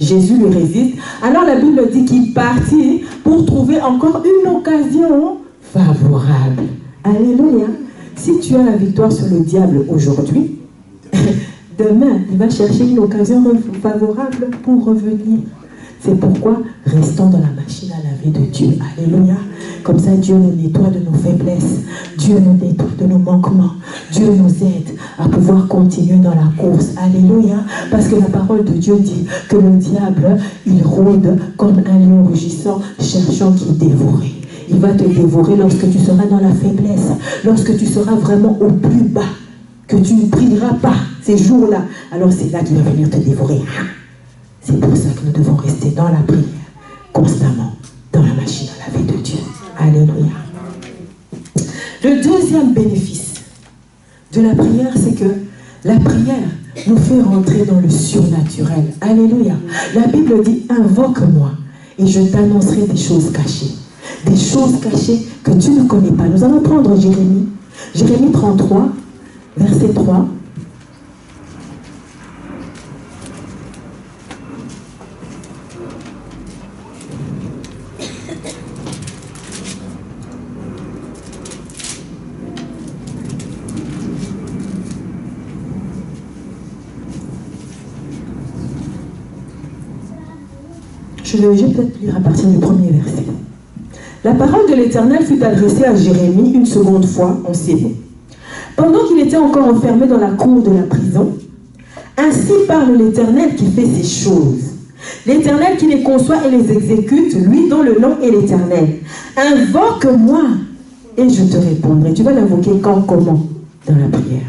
Jésus lui résiste. Alors la Bible dit qu'il partit pour trouver encore une occasion favorable. Alléluia. Si tu as la victoire sur le diable aujourd'hui, demain, il va chercher une occasion favorable pour revenir. C'est pourquoi restons dans la machine à laver de Dieu. Alléluia. Comme ça, Dieu nous nettoie de nos faiblesses. Dieu nous nettoie de nos manquements. Dieu nous aide à pouvoir continuer dans la course. Alléluia. Parce que la parole de Dieu dit que le diable, il rôde comme un lion rugissant, cherchant qui dévorer. Il va te dévorer lorsque tu seras dans la faiblesse. Lorsque tu seras vraiment au plus bas. Que tu ne prieras pas ces jours-là. Alors c'est là qu'il va venir te dévorer. C'est pour ça que nous devons rester dans la prière, constamment, dans la machine à laver de Dieu. Alléluia. Le deuxième bénéfice de la prière, c'est que la prière nous fait rentrer dans le surnaturel. Alléluia. La Bible dit, invoque-moi et je t'annoncerai des choses cachées. Des choses cachées que tu ne connais pas. Nous allons prendre Jérémie. Jérémie 33, verset 3. Je vais peut-être lire à partir du premier verset. La parole de l'Éternel fut adressée à Jérémie une seconde fois en ces mots. Pendant qu'il était encore enfermé dans la cour de la prison, ainsi parle l'Éternel qui fait ces choses. L'Éternel qui les conçoit et les exécute, lui dont le nom est l'Éternel. Invoque-moi et je te répondrai. Tu vas l'invoquer quand, comment? Dans la prière.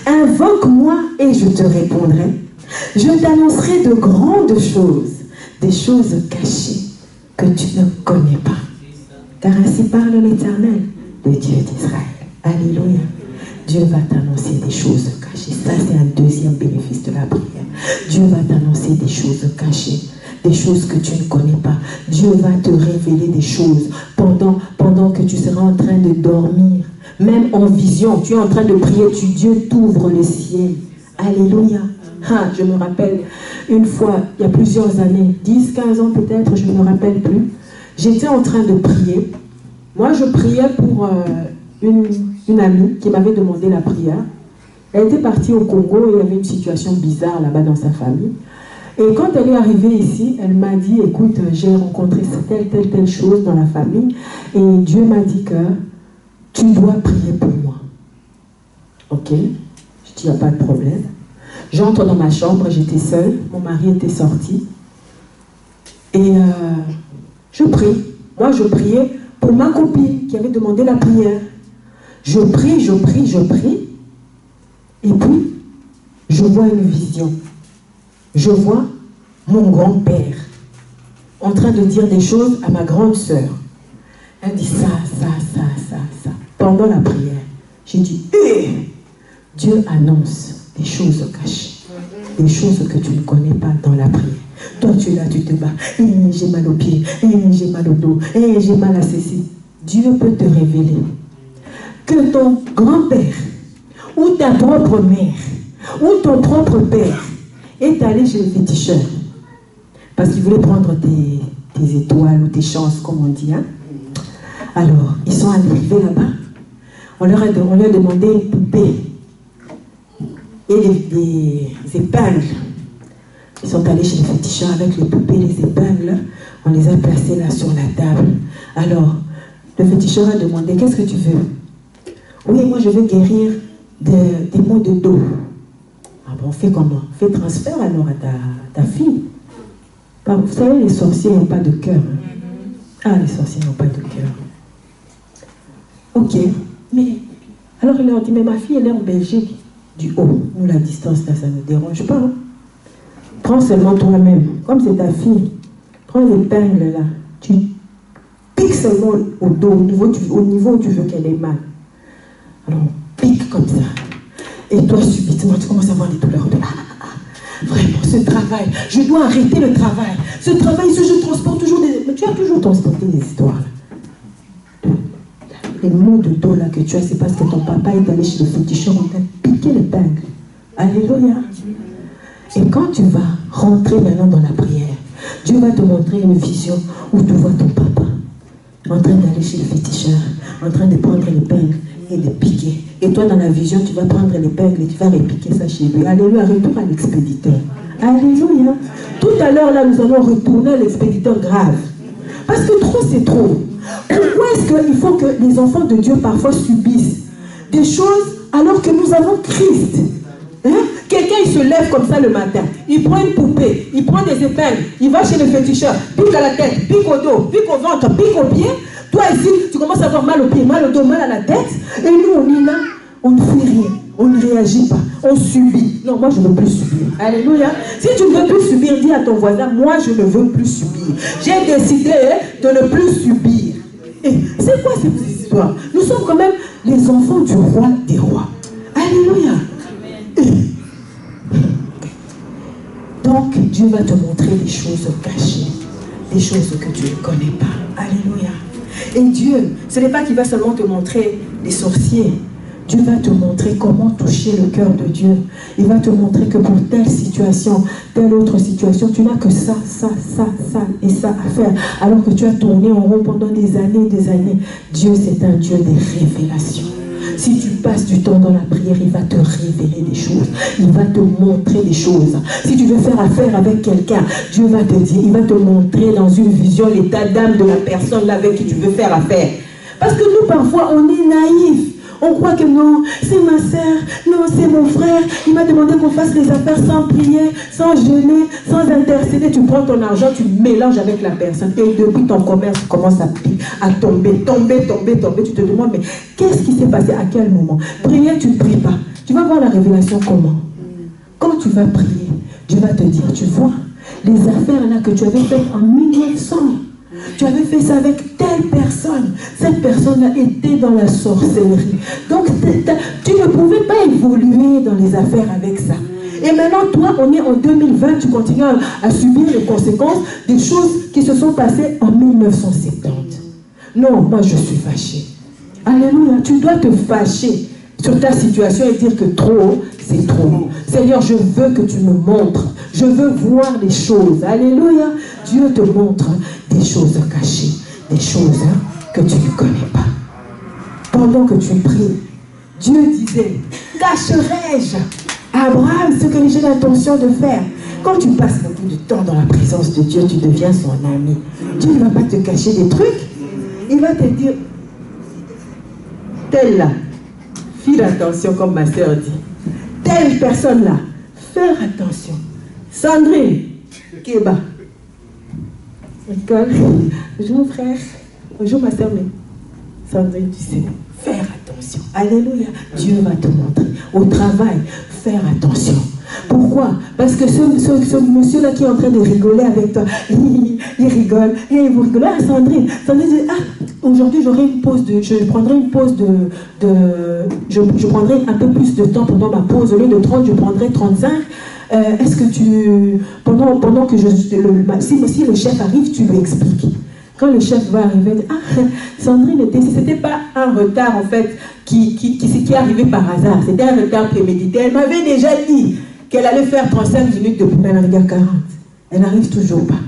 Invoque-moi et je te répondrai. Je t'annoncerai de grandes choses. Des choses cachées que tu ne connais pas. Car ainsi parle l'Éternel, le Dieu d'Israël. Alléluia. Dieu va t'annoncer des choses cachées. Ça, c'est un deuxième bénéfice de la prière. Dieu va t'annoncer des choses cachées des choses que tu ne connais pas. Dieu va te révéler des choses pendant que tu seras en train de dormir. Même en vision, tu es en train de prier, Dieu t'ouvre le ciel. Alléluia. Ah, je me rappelle une fois, il y a plusieurs années, 10, 15 ans peut-être, je ne me rappelle plus. J'étais en train de prier. Moi, je priais pour une amie qui m'avait demandé la prière. Elle était partie au Congo et il y avait une situation bizarre là-bas dans sa famille. Et quand elle est arrivée ici, elle m'a dit, écoute, j'ai rencontré telle chose dans la famille et Dieu m'a dit que tu dois prier pour moi. Ok, je dis, il n'y a pas de problème. J'entre dans ma chambre, j'étais seule, mon mari était sorti. Et je prie. Moi, je priais pour ma copine qui avait demandé la prière. Je prie. Et puis, je vois une vision. Je vois mon grand-père en train de dire des choses à ma grande sœur. Elle dit ça. Pendant la prière, j'ai dit, Dieu annonce des choses cachées, des choses que tu ne connais pas dans la prière. Toi, tu es là, tu te bats. J'ai mal aux pieds, j'ai mal au dos, j'ai mal à ceci. Dieu peut te révéler que ton grand-père, ou ta propre mère, ou ton propre père est allé chez le féticheur parce qu'il voulait prendre tes étoiles ou tes chances, comme on dit. Hein? Alors, ils sont arrivés là-bas. On leur a demandé une poupée et des épingles. Ils sont allés chez le féticheur avec les poupées, les épingles. On les a placées là sur la table. Alors, le féticheur a demandé, qu'est-ce que tu veux? Oui, moi je veux guérir des maux de dos. Ah bon, fais comment? Fais transfert alors à ta fille. Vous savez, les sorciers n'ont pas de cœur. Ah, les sorciers n'ont pas de cœur. Ok, mais alors il leur dit, mais ma fille elle est en Belgique. Du haut, nous la distance là, ça ne dérange pas. Hein? Prends seulement toi-même, comme c'est ta fille, prends l'épingle là, tu piques seulement au dos, au niveau où tu veux qu'elle ait mal. Alors on pique comme ça. Et toi subitement tu commences à avoir des douleurs de vraiment ce travail, je dois arrêter le travail. Ce travail, je transporte toujours des... Mais tu as toujours transporté des histoires là. Les maux de dos là que tu as, c'est parce que ton papa est allé chez le féticheur, on t'a piqué l'épingle. Alléluia. Et quand tu vas rentrer maintenant dans la prière, Dieu va te montrer une vision où tu vois ton papa en train d'aller chez le féticheur, en train de prendre l'épingle et de piquer. Et toi dans la vision, tu vas prendre l'épingle et tu vas répiquer ça chez lui. Alléluia, retour à l'expéditeur. Alléluia. Tout à l'heure là, nous allons retourner à l'expéditeur grave. Parce que trop c'est trop. Pourquoi est-ce qu'il faut que les enfants de Dieu parfois subissent des choses alors que nous avons Christ? Hein? Quelqu'un il se lève comme ça le matin, il prend une poupée, il prend des épingles, il va chez le féticheur, pique à la tête, pique au dos, pique au ventre, pique au pied. Toi ici, tu commences à avoir mal au pied, mal au dos, mal à la tête. Et nous on est là, on ne fait rien, on ne réagit pas, on subit. Non, moi je ne veux plus subir. Alléluia. Si tu ne veux plus subir, dis à ton voisin, moi je ne veux plus subir. J'ai décidé de ne plus subir. Et c'est quoi cette histoire? Nous sommes quand même les enfants du roi des rois. Alléluia. Donc Dieu va te montrer des choses cachées, des choses que tu ne connais pas. Alléluia. Et Dieu, ce n'est pas qu'il va seulement te montrer les sorciers. Dieu va te montrer comment toucher le cœur de Dieu. Il va te montrer que pour telle situation, telle autre situation, tu n'as que ça et ça à faire. Alors que tu as tourné en rond pendant des années et des années. Dieu, c'est un Dieu des révélations. Si tu passes du temps dans la prière, il va te révéler des choses. Il va te montrer des choses. Si tu veux faire affaire avec quelqu'un, Dieu va te dire, il va te montrer dans une vision l'état d'âme de la personne avec qui tu veux faire affaire. Parce que nous, parfois, on est naïfs. On croit que non, c'est ma sœur, non, c'est mon frère. Il m'a demandé qu'on fasse les affaires sans prier, sans jeûner, sans intercéder. Tu prends ton argent, tu mélanges avec la personne. Et depuis ton commerce commence à tomber. Tu te demandes, mais qu'est-ce qui s'est passé à quel moment? Prier, tu ne pries pas. Tu vas voir la révélation comment? Quand tu vas prier, Dieu va te dire, tu vois, les affaires là que tu avais faites en 1900, tu avais fait ça avec telle personne. Cette personne-là était dans la sorcellerie. Donc, tu ne pouvais pas évoluer dans les affaires avec ça. Et maintenant, toi, on est en 2020, tu continues à subir les conséquences des choses qui se sont passées en 1970. Non, moi je suis fâché. Alléluia, tu dois te fâcher sur ta situation et dire que trop, c'est trop. Seigneur, je veux que tu me montres. Je veux voir les choses. Alléluia. Dieu te montre des choses cachées, des choses que tu ne connais pas. Pendant que tu pries, Dieu disait, cacherai-je à Abraham ce que j'ai l'intention de faire? Quand tu passes beaucoup de temps dans la présence de Dieu, tu deviens son ami. Dieu ne va pas te cacher des trucs. Il va te dire, telle là, fais attention comme ma soeur dit. Telle personne là, faire attention. Sandrine, Kéba. Bonjour frère, bonjour ma soeur, mais Sandrine, tu sais, faire attention. Alléluia, Dieu va te montrer. Au travail, faire attention. Pourquoi? Parce que ce monsieur-là qui est en train de rigoler avec toi, il rigole, et vous rigolez. Ah, Sandrine dit, ah, aujourd'hui j'aurai une pause je prendrai une pause je prendrai un peu plus de temps pendant ma pause. Au lieu de 30, je prendrai 35. Est-ce que pendant que si le chef arrive, tu lui expliques. Quand le chef va arriver, ah, Sandrine c'était pas un retard en fait qui est arrivé par hasard, c'était un retard prémédité. Elle m'avait déjà dit qu'elle allait faire 35 minutes depuis maintenant, il y a 40. Elle n'arrive toujours pas.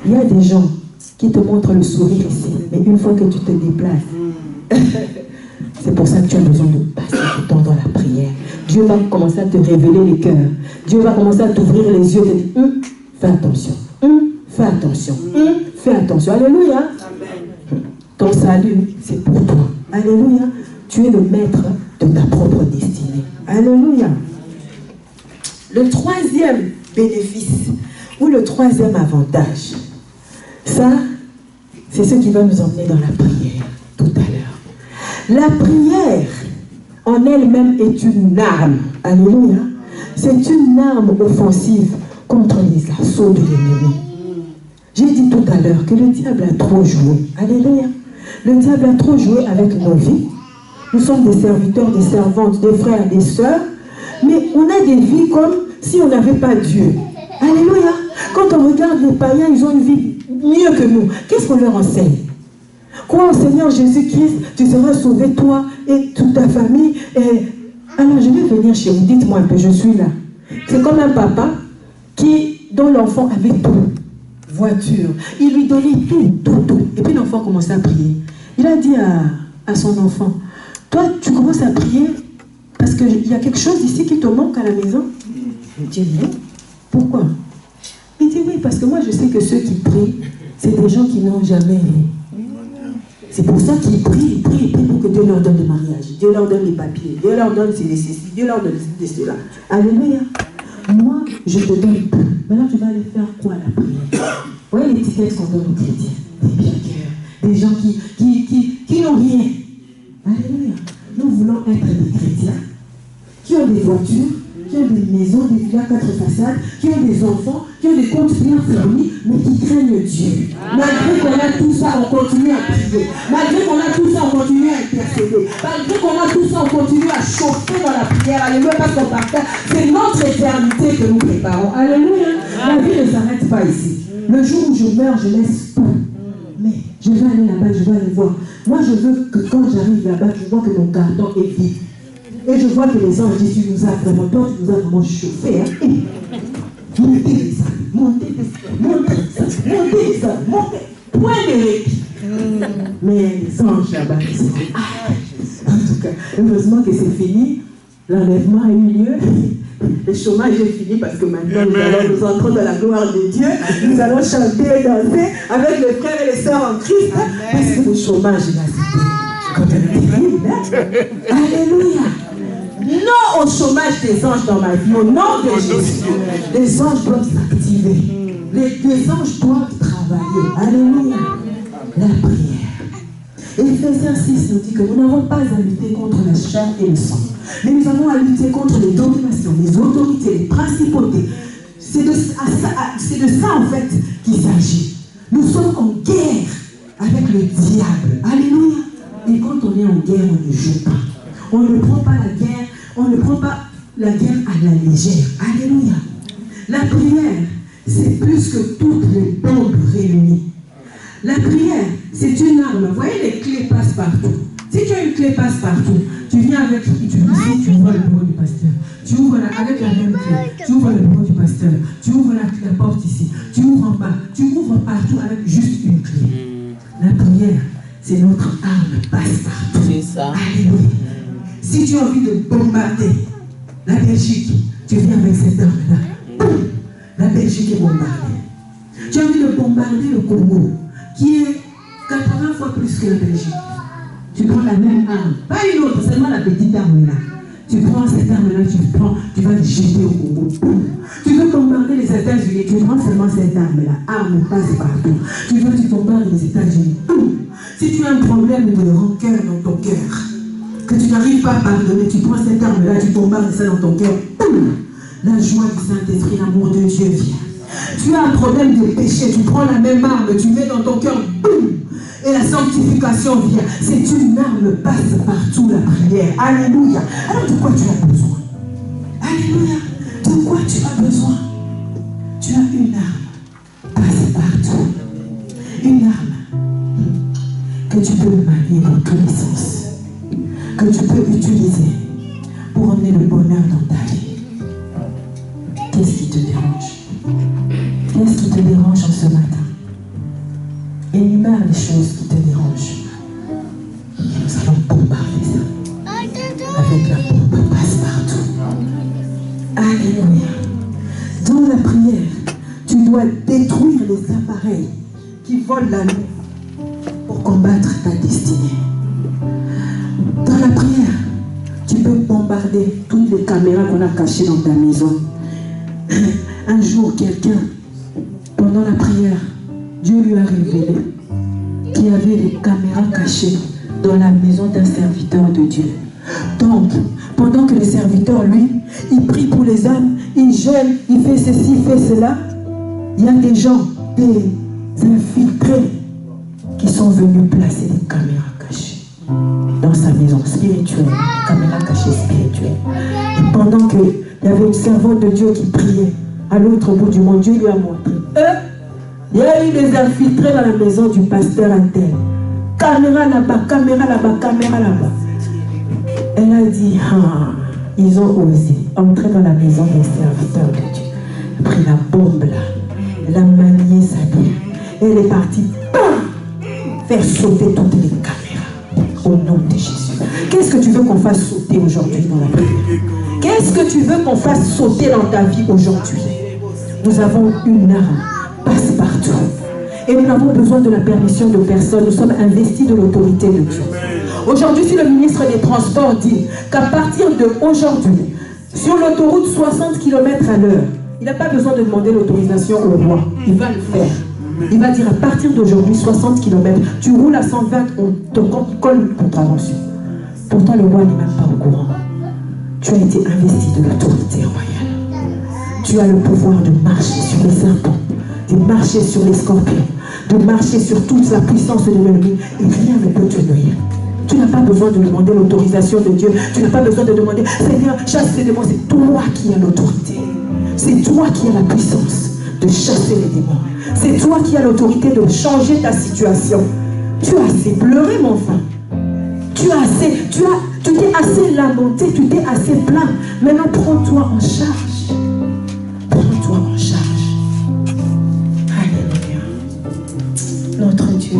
Il y a des gens qui te montrent le sourire ici, mais une fois que tu te déplaces, c'est pour ça que tu as besoin de passer du temps dans la prière. Dieu va commencer à te révéler les cœurs. Dieu va commencer à t'ouvrir les yeux et te dire, fais attention, fais attention, fais attention. Alléluia. Amen. Ton salut, c'est pour toi. Alléluia. Tu es le maître de ta propre destinée. Alléluia. Le troisième bénéfice ou le troisième avantage, ça, c'est ce qui va nous emmener dans la prière tout à l'heure. La prière en elle-même est une arme. Alléluia. C'est une arme offensive contre les assauts de l'ennemi. J'ai dit tout à l'heure que le diable a trop joué. Alléluia. Le diable a trop joué avec nos vies. Nous sommes des serviteurs, des servantes, des frères, des sœurs. Mais on a des vies comme si on n'avait pas Dieu. Alléluia. Quand on regarde les païens, ils ont une vie mieux que nous. Qu'est-ce qu'on leur enseigne? Crois au Seigneur Jésus-Christ, tu seras sauvé, toi et toute ta famille. Et alors je vais venir chez vous, dites-moi un peu, je suis là. C'est comme un papa dont l'enfant avait tout. Voiture, il lui donnait tout. Et puis l'enfant commençait à prier. Il a dit à son enfant, toi tu commences à prier parce qu'il y a quelque chose ici qui te manque à la maison. Il dit non. Pourquoi? Il dit oui, parce que moi je sais que ceux qui prient, c'est des gens qui n'ont jamais. C'est pour ça qu'ils prient pour que Dieu leur donne le mariage, Dieu leur donne les papiers, Dieu leur donne ceci, Dieu leur donne cela. Alléluia. Moi, je te donne tout. Maintenant, tu vas aller faire quoi la prière? Vous voyez l'étiquette qu'on donne aux chrétiens? Des bien-cœurs, des gens qui n'ont rien. Alléluia. Nous voulons être des chrétiens qui ont des voitures, qui ont des maisons, des villas 4 façades, qui ont des enfants, qui ont des comptes bien fournis, mais qui craignent Dieu. Malgré qu'on a tout ça, on continue à prier. Malgré qu'on a tout ça, on continue à intercéder. Malgré qu'on a tout ça, on continue à chauffer dans la prière. Alléluia, parce qu'on partage. C'est notre éternité que nous préparons. Alléluia. La vie ne s'arrête pas ici. Le jour où je meurs, je laisse tout. Mais je vais aller là-bas, je vais aller voir. Moi, je veux que quand j'arrive là-bas, je vois que mon carton est vide. Et je vois que les anges disent, tu nous as vraiment, toi, tu nous as vraiment chauffé. Hein? Montez ça, montez ça. Point de répit. Mais les anges là-bas, ils sont en tout cas, heureusement que c'est fini. L'enlèvement a eu lieu. Le chômage est fini parce que maintenant nous entrons dans la gloire de Dieu. Nous allons chanter et danser avec les frères et les sœurs en Christ. Parce que le chômage est là, c'était quand même terrible. Hein? Alléluia. Non au chômage des anges dans ma vie, au nom de Jésus. Les anges doivent s'activer. Les anges doivent travailler. Alléluia. La prière. Éphésiens 6 nous dit que nous n'avons pas à lutter contre la chair et le sang, mais nous avons à lutter contre les dominations, les autorités, les principautés. C'est de ça en fait qu'il s'agit. Nous sommes en guerre avec le diable. Alléluia. Et quand on est en guerre, on ne joue pas. On ne prend pas la guerre vient à la légère. Alléluia. La prière, c'est plus que toutes les bombes réunies. La prière, c'est une arme. Vous voyez, les clés passent partout. Si tu as une clé passe partout, tu viens avec, tu ouvres le bureau du pasteur. Tu ouvres avec la même clé. Tu ouvres le bureau du pasteur. Tu ouvres la porte ici. Tu ouvres en bas. Tu ouvres partout avec juste une clé. La prière, c'est notre arme passe-partout. C'est ça. Alléluia. Si tu as envie de bombarder la Belgique, tu viens avec cette arme-là. Boum! La Belgique est bombardée. Tu as envie de bombarder le Congo, qui est 80 fois plus que la Belgique. Tu prends la même arme, pas une autre, seulement la petite arme là. Tu prends cette arme-là, tu vas le jeter au Congo. Boum! Tu veux bombarder les États-Unis, tu prends seulement cette arme-là. Arme passe partout. Tu bombardes les États-Unis. Si tu as un problème de rancœur dans ton cœur, que tu n'arrives pas à pardonner, tu prends cette arme-là, tu bombardes ça dans ton cœur. La joie du Saint-Esprit, l'amour de Dieu vient. Tu as un problème de péché, tu prends la même arme, tu mets dans ton cœur, boum, et la sanctification vient. C'est une arme, passe partout la prière. Alléluia. Alors de quoi tu as besoin? Alléluia. De quoi tu as besoin? Tu as une arme, passe partout. Une arme que tu peux manier dans tous les sens, que tu peux utiliser pour emmener le bonheur dans ta vie. Qu'est-ce qui te dérange? Qu'est-ce qui te dérange en ce matin? Énumère les choses qui te dérangent. Et nous allons bombarder ça. Avec la pompe passe-partout. Alléluia. Dans la prière, tu dois détruire les appareils qui volent la nuit pour combattre ta destinée. Dans la prière, tu peux bombarder toutes les caméras qu'on a cachées dans ta maison. Un jour, quelqu'un, pendant la prière, Dieu lui a révélé qu'il y avait des caméras cachées dans la maison d'un serviteur de Dieu. Donc, pendant que le serviteur, lui, il prie pour les âmes, il jeûne, il fait ceci, il fait cela, il y a des gens, des infiltrés qui sont venus placer des caméras cachées dans sa maison spirituelle, caméras cachées spirituelles. Et pendant qu'il y avait une servante de Dieu qui priait à l'autre bout du monde, Dieu lui a montré. Il y a eu des infiltrés dans la maison du pasteur Antel. Caméra là-bas, caméra là-bas, caméra là-bas. Elle a dit, ils ont osé entrer dans la maison des serviteurs de Dieu. Elle a pris la bombe là, elle a manié sa vie. Elle est partie, faire sauter toutes les caméras. Au nom de Jésus. Qu'est-ce que tu veux qu'on fasse sauter aujourd'hui dans la prière? Qu'est-ce que tu veux qu'on fasse sauter dans ta vie aujourd'hui? Nous avons une arme, passe partout. Et nous n'avons besoin de la permission de personne. Nous sommes investis de l'autorité de Dieu. Aujourd'hui, si le ministre des Transports dit qu'à partir d'aujourd'hui, sur l'autoroute 60 km à l'heure, il n'a pas besoin de demander l'autorisation au roi. Il va le faire. Il va dire à partir d'aujourd'hui, 60 km, tu roules à 120, on te colle une contravention. Pourtant, le roi n'est même pas au courant. Tu as été investi de l'autorité royale. Tu as le pouvoir de marcher sur les serpents, de marcher sur les scorpions, de marcher sur toute la puissance de l'ennemi, et rien ne peut te nuire. Tu n'as pas besoin de demander l'autorisation de Dieu. Tu n'as pas besoin de demander, Seigneur, chasse les démons. C'est toi qui as l'autorité. C'est toi qui as la puissance de chasser les démons. C'est toi qui as l'autorité de changer ta situation. Tu as assez pleuré, mon enfant. Tu t'es assez lamenté, tu t'es assez plaint. Maintenant, prends-toi en charge. Prends-toi en charge. Alléluia. Notre Dieu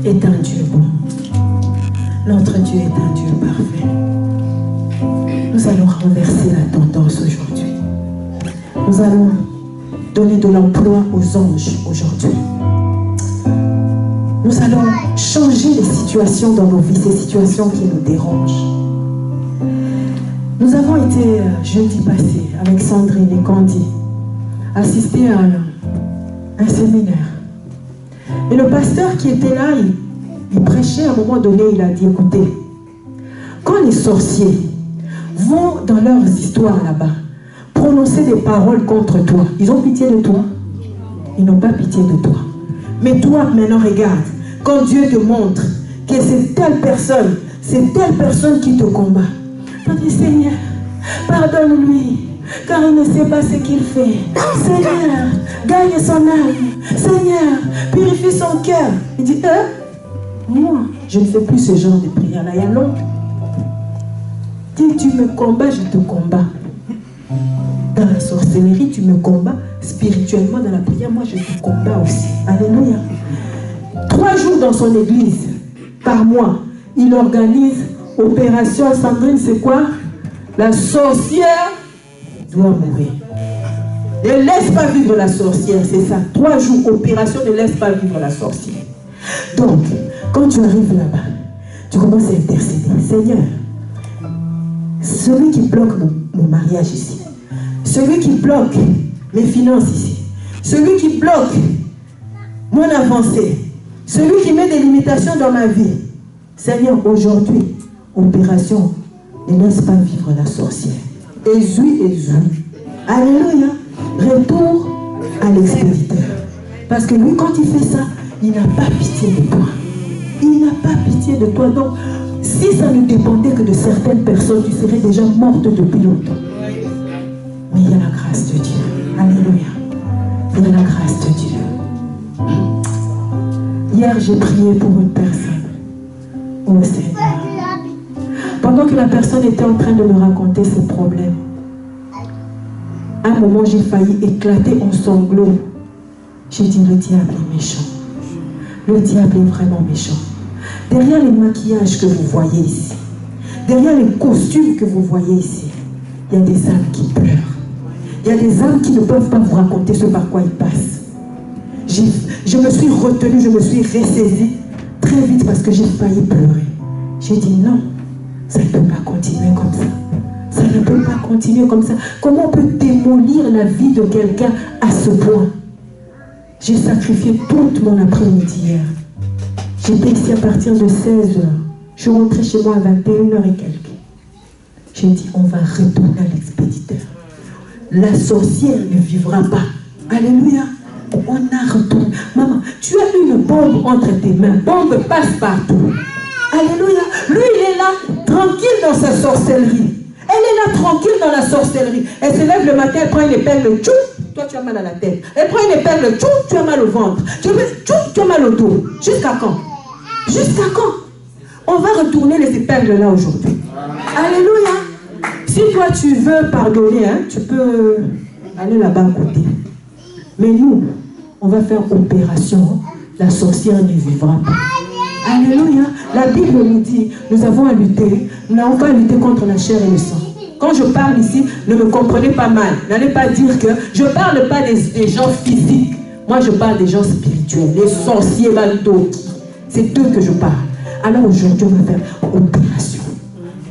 est un Dieu bon. Notre Dieu est un Dieu parfait. Nous allons renverser la tendance aujourd'hui. Nous allons donner de l'emploi aux anges aujourd'hui. Nous allons changer les situations dans nos vies, ces situations qui nous dérangent. Nous avons été, jeudi passé, avec Sandrine et Candy, assister à un séminaire. Et le pasteur qui était là, il prêchait, à un moment donné, il a dit, écoutez, quand les sorciers vont dans leurs histoires là-bas, prononcer des paroles contre toi, ils ont pitié de toi? Ils n'ont pas pitié de toi. Mais toi, maintenant, regarde, quand Dieu te montre que c'est telle personne qui te combat, tu dis, Seigneur, Pardonne-lui, car il ne sait pas ce qu'il fait. Seigneur, gagne son âme. Seigneur, purifie son cœur. Il dit, moi, je ne fais plus ce genre de prière là, il y a longtemps. Si tu me combats, je te combats. Dans la sorcellerie, tu me combats. Spirituellement, dans la prière, moi, je te combats aussi. Alléluia. 3 jours dans son église, par mois, il organise opération. Sandrine, c'est quoi? La sorcière doit mourir. Ne laisse pas vivre la sorcière, c'est ça. 3 jours, opération, ne laisse pas vivre la sorcière. Donc, quand tu arrives là-bas, tu commences à intercéder. Seigneur, celui qui bloque mon mariage ici, celui qui bloque mes finances ici, celui qui bloque mon avancée, celui qui met des limitations dans ma vie, Seigneur, aujourd'hui, opération, ne laisse pas vivre la sorcière. Ezui. Alléluia. Retour à l'expéditeur. Parce que lui, quand il fait ça, il n'a pas pitié de toi. Il n'a pas pitié de toi. Donc, si ça ne dépendait que de certaines personnes, tu serais déjà morte depuis longtemps. Mais il y a la grâce de Dieu. Alléluia. Il y a la grâce de Dieu. Hier, j'ai prié pour une personne. Oh Seigneur. Pendant que la personne était en train de me raconter ses problèmes, à un moment, j'ai failli éclater en sanglots. J'ai dit, le diable est méchant. Le diable est vraiment méchant. Derrière les maquillages que vous voyez ici, derrière les costumes que vous voyez ici, il y a des âmes qui pleurent. Il y a des âmes qui ne peuvent pas vous raconter ce par quoi ils passent. Je me suis retenue, je me suis ressaisie très vite parce que j'ai failli pleurer. J'ai dit non, ça ne peut pas continuer comme ça. Ça ne peut pas continuer comme ça. Comment on peut démolir la vie de quelqu'un à ce point? J'ai sacrifié toute mon après-midi hier. J'étais ici à partir de 16h. Je suis rentrée chez moi à 21h et quelques. J'ai dit, on va retourner à l'expéditeur. La sorcière ne vivra pas. Alléluia. On a retourné. Maman, tu as une bombe entre tes mains. Bombe passe partout. Alléluia. Lui, il est là, tranquille dans sa sorcellerie. Elle est là, tranquille dans la sorcellerie. Elle se lève le matin, elle prend une épingle, tchou, toi tu as mal à la tête. Elle prend une épingle, tchou, tu as mal au ventre. Tu as mal au dos. Jusqu'à quand? Jusqu'à quand? On va retourner les épingles là aujourd'hui. Alléluia. Si toi tu veux pardonner, hein, tu peux aller là-bas à côté. Mais nous, on va faire opération. La sorcière ne vivra pas. Alléluia. La Bible nous dit, nous avons à lutter. Nous n'avons pas à lutter contre la chair et le sang. Quand je parle ici, ne me comprenez pas mal. N'allez pas dire que je ne parle pas des gens physiques. Moi, je parle des gens spirituels. Les sorciers, c'est d'eux que je parle. Alors aujourd'hui, on va faire opération.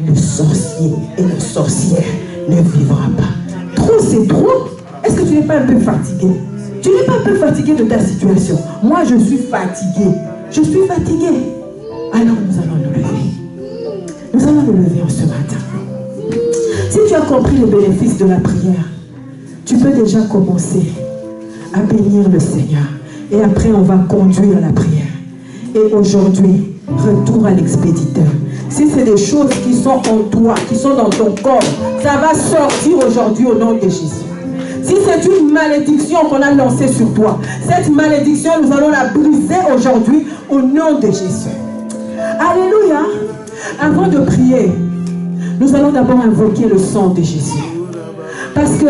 Le sorcier et la sorcière ne vivra pas. Trop, c'est trop. Est-ce que tu n'es pas un peu fatigué? Tu n'es pas un peu fatigué de ta situation? Moi, je suis fatigué. Je suis fatigué. Alors nous allons nous lever. Nous allons nous lever en ce matin. Si tu as compris le bénéfice de la prière, tu peux déjà commencer à bénir le Seigneur. Et après, on va conduire la prière. Et aujourd'hui, retour à l'expéditeur. Si c'est des choses qui sont en toi, qui sont dans ton corps, ça va sortir aujourd'hui au nom de Jésus. Si c'est une malédiction qu'on a lancée sur toi, cette malédiction, nous allons la briser aujourd'hui au nom de Jésus. Alléluia. Avant de prier, nous allons d'abord invoquer le sang de Jésus. Parce que